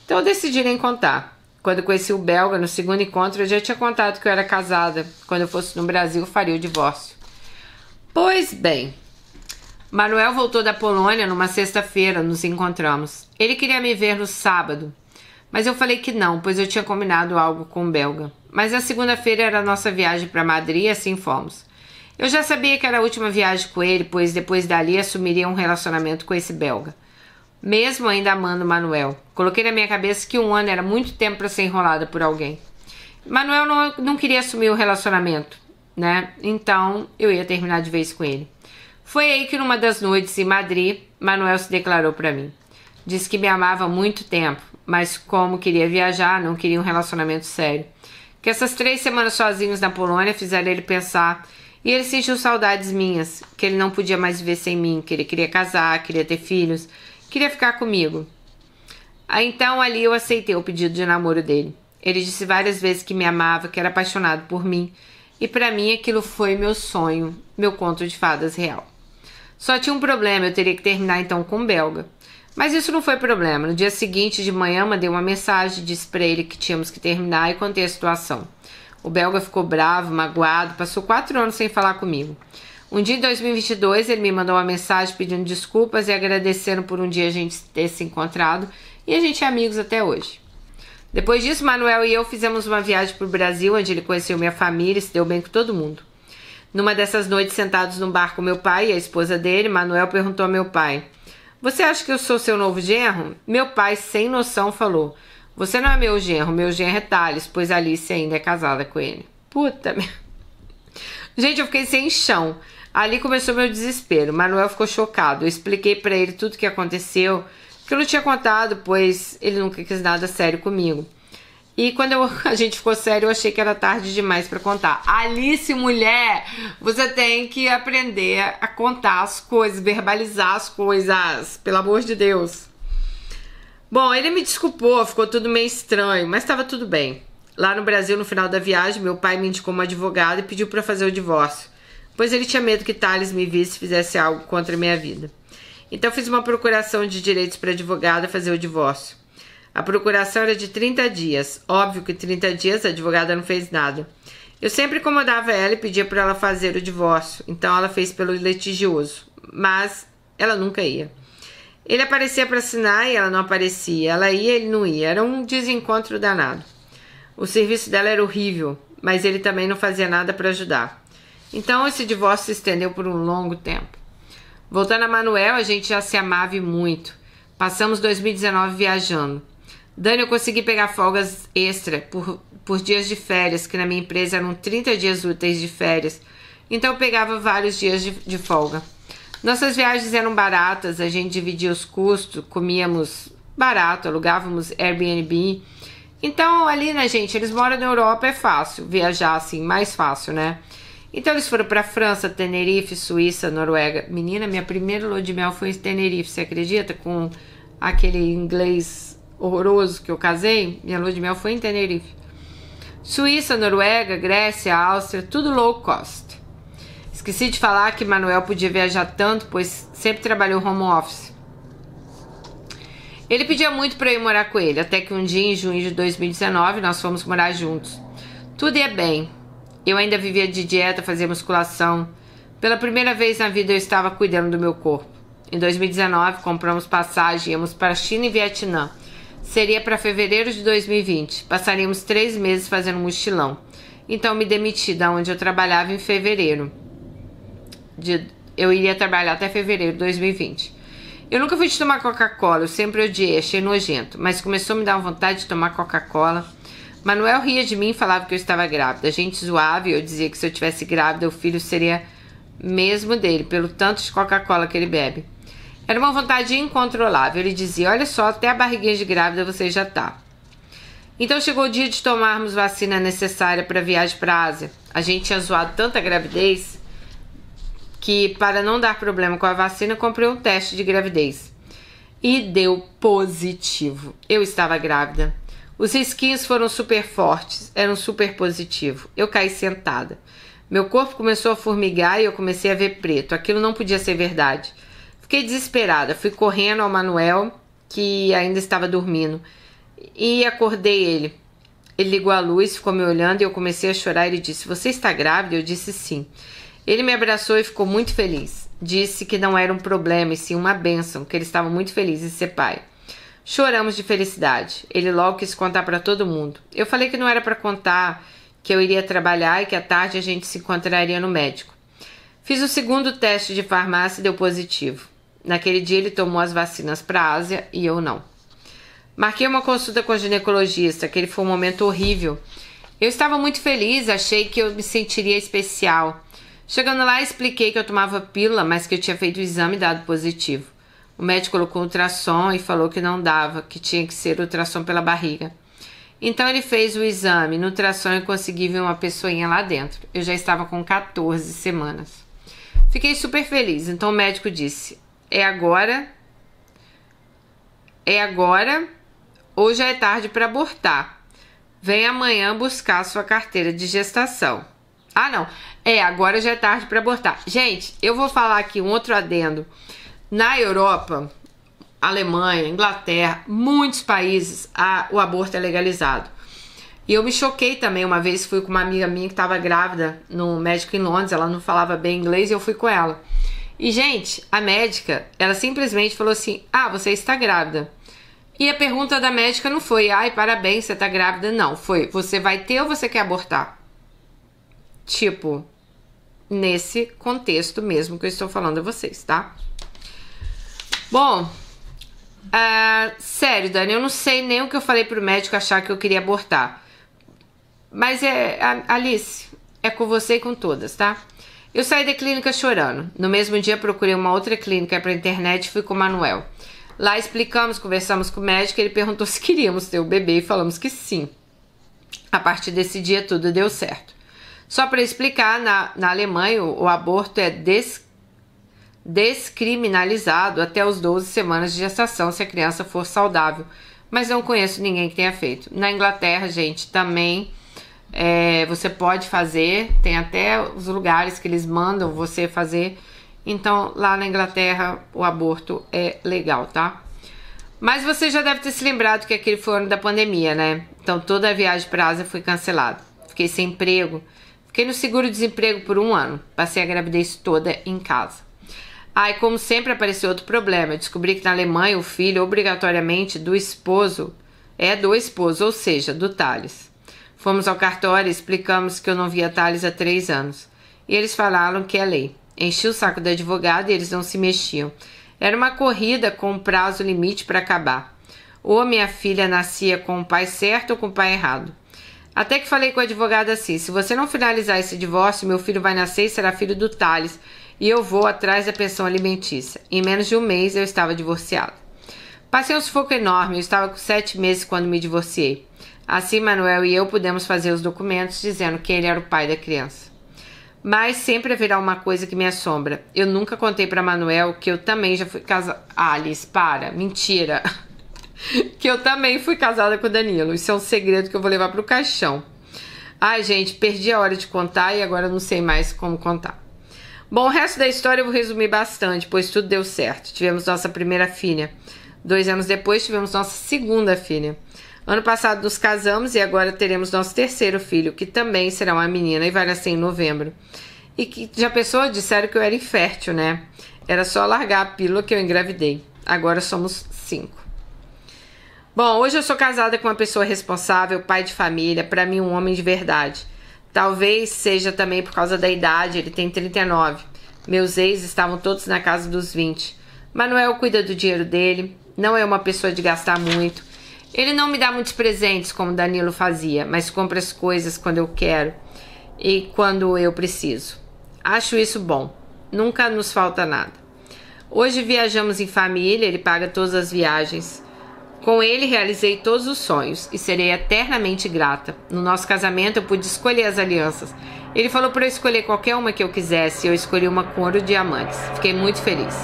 então eu decidi nem contar. Quando eu conheci o Belga, no segundo encontro, eu já tinha contado que eu era casada. Quando eu fosse no Brasil, eu faria o divórcio. Pois bem, Manuel voltou da Polônia numa sexta-feira, nos encontramos. Ele queria me ver no sábado, mas eu falei que não, pois eu tinha combinado algo com o Belga. Mas a segunda-feira era a nossa viagem para Madrid e assim fomos. Eu já sabia que era a última viagem com ele, pois depois dali assumiria um relacionamento com esse Belga. Mesmo ainda amando Manuel, coloquei na minha cabeça que 1 ano era muito tempo para ser enrolada por alguém. Manuel não queria assumir o relacionamento, né? Então eu ia terminar de vez com ele. Foi aí que numa das noites em Madrid, Manuel se declarou para mim. Disse que me amava há muito tempo, mas como queria viajar, não queria um relacionamento sério. Que essas 3 semanas sozinhos na Polônia fizeram ele pensar, e ele sentiu saudades minhas, que ele não podia mais viver sem mim, que ele queria casar, queria ter filhos, queria ficar comigo. Então ali eu aceitei o pedido de namoro dele. Ele disse várias vezes que me amava, que era apaixonado por mim, e para mim aquilo foi meu sonho, meu conto de fadas real. Só tinha um problema, eu teria que terminar então com o Belga. Mas isso não foi problema. No dia seguinte de manhã mandei uma mensagem, disse para ele que tínhamos que terminar e contei a situação. O Belga ficou bravo, magoado, passou 4 anos sem falar comigo. Um dia em 2022 ele me mandou uma mensagem pedindo desculpas e agradecendo por um dia a gente ter se encontrado, e a gente é amigos até hoje. Depois disso, Manuel e eu fizemos uma viagem para o Brasil, onde ele conheceu minha família e se deu bem com todo mundo. Numa dessas noites, sentados num bar com meu pai e a esposa dele, Manuel perguntou ao meu pai: "Você acha que eu sou seu novo genro?" Meu pai, sem noção, falou: "Você não é meu genro é Thales, pois Alice ainda é casada com ele." Puta merda. Gente, eu fiquei sem chão. Ali começou meu desespero. Manuel ficou chocado. Eu expliquei pra ele tudo o que aconteceu, que eu não tinha contado, pois ele nunca quis nada sério comigo. E quando a gente ficou sério, eu achei que era tarde demais pra contar. Alice, mulher, você tem que aprender a contar as coisas, verbalizar as coisas, pelo amor de Deus. Bom, ele me desculpou, ficou tudo meio estranho, mas estava tudo bem. Lá no Brasil, no final da viagem, meu pai me indicou uma advogada e pediu para fazer o divórcio, pois ele tinha medo que Thales me visse e fizesse algo contra a minha vida. Então fiz uma procuração de direitos para advogada fazer o divórcio. A procuração era de 30 dias. Óbvio que 30 dias a advogada não fez nada. Eu sempre incomodava ela e pedia para ela fazer o divórcio, então ela fez pelo litigioso, mas ela nunca ia. Ele aparecia para assinar e ela não aparecia. Ela ia e ele não ia. Era um desencontro danado. O serviço dela era horrível, mas ele também não fazia nada para ajudar. Então esse divórcio se estendeu por um longo tempo. Voltando a Manuel, a gente já se amava e muito. Passamos 2019 viajando. Dani, eu consegui pegar folgas extra por dias de férias, que na minha empresa eram 30 dias úteis de férias. Então eu pegava vários dias de folga. Nossas viagens eram baratas, a gente dividia os custos, comíamos barato, alugávamos Airbnb. Então ali, né, gente, eles moram na Europa, é fácil viajar assim, mais fácil, né? Então eles foram pra França, Tenerife, Suíça, Noruega. Menina, minha primeira lua de mel foi em Tenerife, você acredita? Com aquele inglês horroroso que eu casei, minha lua de mel foi em Tenerife. Suíça, Noruega, Grécia, Áustria, tudo low cost. Esqueci de falar que Manuel podia viajar tanto, pois sempre trabalhou home office. Ele pedia muito para eu ir morar com ele, até que um dia, em junho de 2019, nós fomos morar juntos. Tudo ia bem. Eu ainda vivia de dieta, fazia musculação. Pela primeira vez na vida eu estava cuidando do meu corpo. Em 2019, compramos passagem, íamos para China e Vietnã. Seria para fevereiro de 2020. Passaríamos 3 meses fazendo mochilão. Então me demiti da onde eu trabalhava em fevereiro. eu iria trabalhar até fevereiro de 2020. Eu nunca fui de tomar Coca-Cola, eu sempre odiei, achei nojento, mas começou a me dar uma vontade de tomar Coca-Cola. Manuel ria de mim e falava que eu estava grávida. A gente zoava e eu dizia que se eu tivesse grávida, o filho seria mesmo dele, pelo tanto de Coca-Cola que ele bebe. Era uma vontade incontrolável. Ele dizia, olha só, até a barriguinha de grávida você já tá. Então chegou o dia de tomarmos vacina necessária para a viagem para a Ásia. A gente tinha zoado tanta gravidez que, para não dar problema com a vacina, comprei um teste de gravidez. E deu positivo. Eu estava grávida. Os risquinhos foram super fortes, eram super positivo. Eu caí sentada. Meu corpo começou a formigar e eu comecei a ver preto. Aquilo não podia ser verdade. Fiquei desesperada. Fui correndo ao Manuel, que ainda estava dormindo, e acordei ele. Ele ligou a luz, ficou me olhando e eu comecei a chorar. Ele disse, você está grávida? Eu disse sim. Ele me abraçou e ficou muito feliz. Disse que não era um problema e sim uma bênção, que ele estava muito feliz em ser pai. Choramos de felicidade. Ele logo quis contar para todo mundo. Eu falei que não era para contar, que eu iria trabalhar e que à tarde a gente se encontraria no médico. Fiz o segundo teste de farmácia e deu positivo. Naquele dia ele tomou as vacinas para a Ásia e eu não. Marquei uma consulta com o ginecologista, aquele foi um momento horrível. Eu estava muito feliz, achei que eu me sentiria especial. Chegando lá, expliquei que eu tomava pílula, mas que eu tinha feito o exame e dado positivo. O médico colocou ultrassom e falou que não dava, que tinha que ser ultrassom pela barriga. Então ele fez o exame, no ultrassom eu consegui ver uma pessoinha lá dentro. Eu já estava com 14 semanas. Fiquei super feliz, então o médico disse, é agora, ou já é tarde para abortar. Vem amanhã buscar a sua carteira de gestação. Ah, não. Agora já é tarde para abortar. Gente, eu vou falar aqui um outro adendo. Na Europa, Alemanha, Inglaterra, muitos países, o aborto é legalizado. E eu me choquei também. Uma vez fui com uma amiga minha que estava grávida no médico em Londres. Ela não falava bem inglês e eu fui com ela. E, gente, a médica, ela simplesmente falou assim, você está grávida. E a pergunta da médica não foi, parabéns, você está grávida. Não, foi, você vai ter ou você quer abortar? Tipo, nesse contexto mesmo que eu estou falando a vocês, tá? Bom, sério, Dani, eu não sei nem o que eu falei pro médico achar que eu queria abortar. Mas Alice, é com você e com todas, tá? Eu saí da clínica chorando. No mesmo dia procurei uma outra clínica pra internet e fui com o Manuel. Lá explicamos, conversamos com o médico, ele perguntou se queríamos ter o bebê e falamos que sim. A partir desse dia tudo deu certo. Só para explicar, na Alemanha o aborto é descriminalizado até os 12 semanas de gestação se a criança for saudável. Mas não conheço ninguém que tenha feito. Na Inglaterra, gente, também você pode fazer. Tem até os lugares que eles mandam você fazer. Então, lá na Inglaterra, o aborto é legal, tá? Mas você já deve ter se lembrado que aquele foi o ano da pandemia, né? Então, toda a viagem para a Ásia foi cancelada. Fiquei sem emprego. Fiquei no seguro-desemprego por 1 ano. Passei a gravidez toda em casa. E como sempre apareceu outro problema. Eu descobri que na Alemanha o filho obrigatoriamente do esposo, ou seja, do Thales. Fomos ao cartório e explicamos que eu não via Thales há 3 anos. E eles falaram que é lei. Enchi o saco do advogado e eles não se mexiam. Era uma corrida com um prazo limite para acabar. Ou minha filha nascia com o pai certo ou com o pai errado. Até que falei com o advogado assim, se você não finalizar esse divórcio, meu filho vai nascer e será filho do Thales e eu vou atrás da pensão alimentícia. Em menos de 1 mês eu estava divorciada. Passei um sufoco enorme, eu estava com 7 meses quando me divorciei. Assim, Manuel e eu pudemos fazer os documentos dizendo que ele era o pai da criança. Mas sempre haverá uma coisa que me assombra. Eu nunca contei para Manuel que eu também já fui casada... Alice, para. Mentira. Que eu também fui casada com o Danilo. Isso é um segredo que eu vou levar pro caixão. Gente, perdi a hora de contar e agora eu não sei mais como contar. Bom, o resto da história eu vou resumir bastante, pois tudo deu certo. Tivemos nossa primeira filha. 2 anos depois tivemos nossa segunda filha. Ano passado nos casamos e agora teremos nosso 3º filho, que também será uma menina e vai nascer em novembro. E que já pensou? Disseram que eu era infértil, né? Era só largar a pílula que eu engravidei. Agora somos 5. Bom, hoje eu sou casada com uma pessoa responsável, pai de família, para mim um homem de verdade. Talvez seja também por causa da idade, ele tem 39. Meus ex estavam todos na casa dos 20. Manuel cuida do dinheiro dele, não é uma pessoa de gastar muito. Ele não me dá muitos presentes como Danilo fazia, mas compra as coisas quando eu quero e quando eu preciso. Acho isso bom, nunca nos falta nada. Hoje viajamos em família, ele paga todas as viagens. Com ele realizei todos os sonhos e serei eternamente grata. No nosso casamento eu pude escolher as alianças. Ele falou para eu escolher qualquer uma que eu quisesse e eu escolhi uma com ouro e diamantes. Fiquei muito feliz.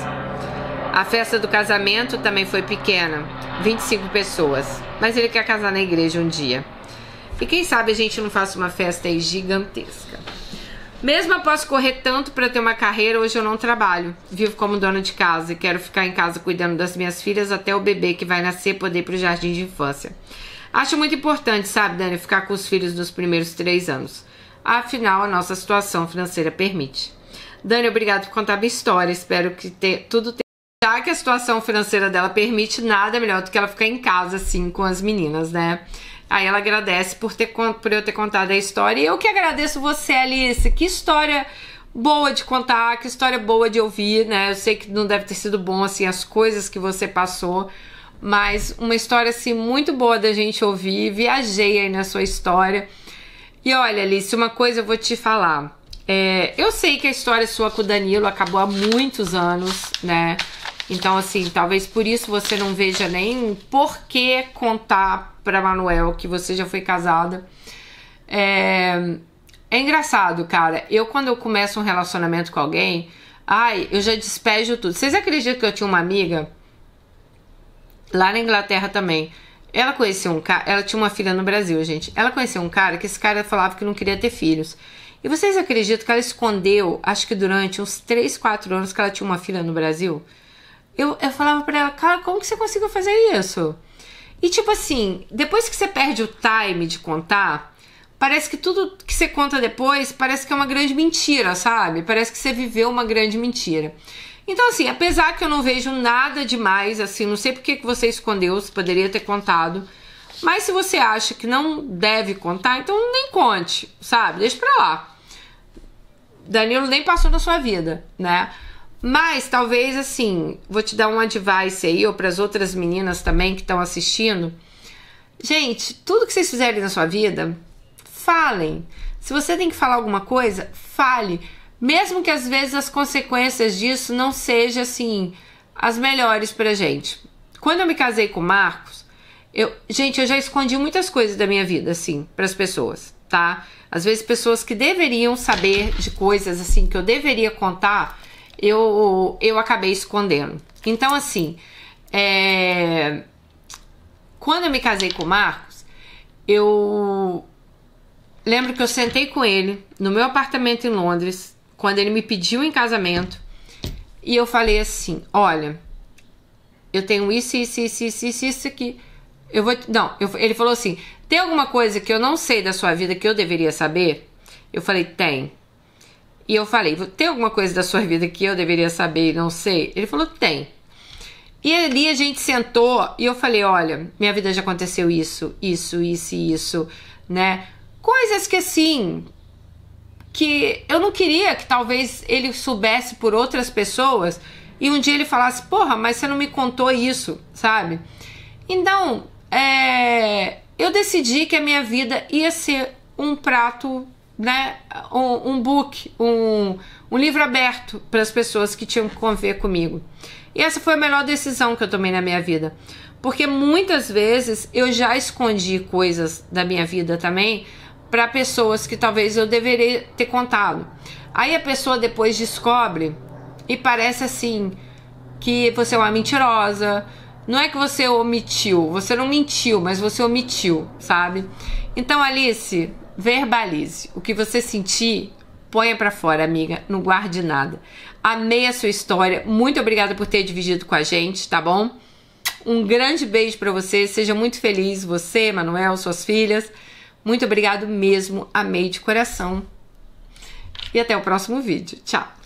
A festa do casamento também foi pequena, 25 pessoas, mas ele quer casar na igreja um dia. E quem sabe a gente não faça uma festa aí gigantesca. Mesmo após correr tanto para ter uma carreira, hoje eu não trabalho. Vivo como dona de casa e quero ficar em casa cuidando das minhas filhas até o bebê que vai nascer poder ir pro jardim de infância. Acho muito importante, sabe, Dani, ficar com os filhos nos primeiros 3 anos. Afinal, a nossa situação financeira permite. Dani, obrigado por contar minha história. Espero que tudo tenha... Já que a situação financeira dela permite, nada melhor do que ela ficar em casa, assim, com as meninas, né? Aí ela agradece por eu ter contado a história. E eu que agradeço você, Alice. Que história boa de contar, que história boa de ouvir, né? Eu sei que não deve ter sido bom, assim, as coisas que você passou. Mas uma história, assim, muito boa da gente ouvir. Viajei aí na sua história. E olha, Alice, uma coisa eu vou te falar. Eu sei que a história sua com o Danilo acabou há muitos anos, né? Então, assim, talvez por isso você não veja nem por que contar pra Manuel que você já foi casada. É engraçado, cara. Quando eu começo um relacionamento com alguém, eu já despejo tudo. Vocês acreditam que eu tinha uma amiga lá na Inglaterra também? Ela conheceu um cara, ela tinha uma filha no Brasil, gente. Ela conheceu um cara que esse cara falava que não queria ter filhos. E vocês acreditam que ela escondeu, acho que durante uns 3, 4 anos que ela tinha uma filha no Brasil? Eu falava pra ela, cara, como que você conseguiu fazer isso? E tipo assim, depois que você perde o time de contar, parece que tudo que você conta depois, parece que é uma grande mentira, sabe? Parece que você viveu uma grande mentira. Então assim, apesar que eu não vejo nada demais, assim, não sei porque que você escondeu, você poderia ter contado. Mas se você acha que não deve contar, então nem conte, sabe? Deixa pra lá. Danilo nem passou na sua vida, né? Mas talvez assim, vou te dar um advice aí, ou para as outras meninas também que estão assistindo. Gente, tudo que vocês fizerem na sua vida, falem. Se você tem que falar alguma coisa, fale. Mesmo que às vezes as consequências disso não sejam assim, as melhores pra gente. Quando eu me casei com o Marcos, eu já escondi muitas coisas da minha vida, assim, pras pessoas, tá? Às vezes pessoas que deveriam saber de coisas, assim, que eu deveria contar, eu acabei escondendo. Então, assim, quando eu me casei com o Marcos, eu lembro que eu sentei com ele no meu apartamento em Londres, quando ele me pediu em casamento, e eu falei assim, olha, eu tenho isso aqui. Ele falou assim, tem alguma coisa que eu não sei da sua vida que eu deveria saber? Eu falei, tem. E eu falei, tem alguma coisa da sua vida que eu deveria saber e não sei? Ele falou, tem. E ali a gente sentou e eu falei, olha, minha vida já aconteceu isso, né? Coisas que assim, que eu não queria que talvez ele soubesse por outras pessoas e um dia ele falasse, porra, mas você não me contou isso, sabe? Então, eu decidi que a minha vida ia ser um prato, né, um book, um livro aberto para as pessoas que tinham que conviver comigo. E essa foi a melhor decisão que eu tomei na minha vida, porque muitas vezes eu já escondi coisas da minha vida também para pessoas que talvez eu deveria ter contado. Aí a pessoa depois descobre e parece assim que você é uma mentirosa. Não é que você omitiu, você não mentiu, mas você omitiu, sabe? Então, Alice, verbalize. O que você sentir, ponha pra fora, amiga. Não guarde nada. Amei a sua história. Muito obrigada por ter dividido com a gente, tá bom? Um grande beijo pra você. Seja muito feliz, você, Manuel, suas filhas. Muito obrigado mesmo. Amei de coração. E até o próximo vídeo. Tchau.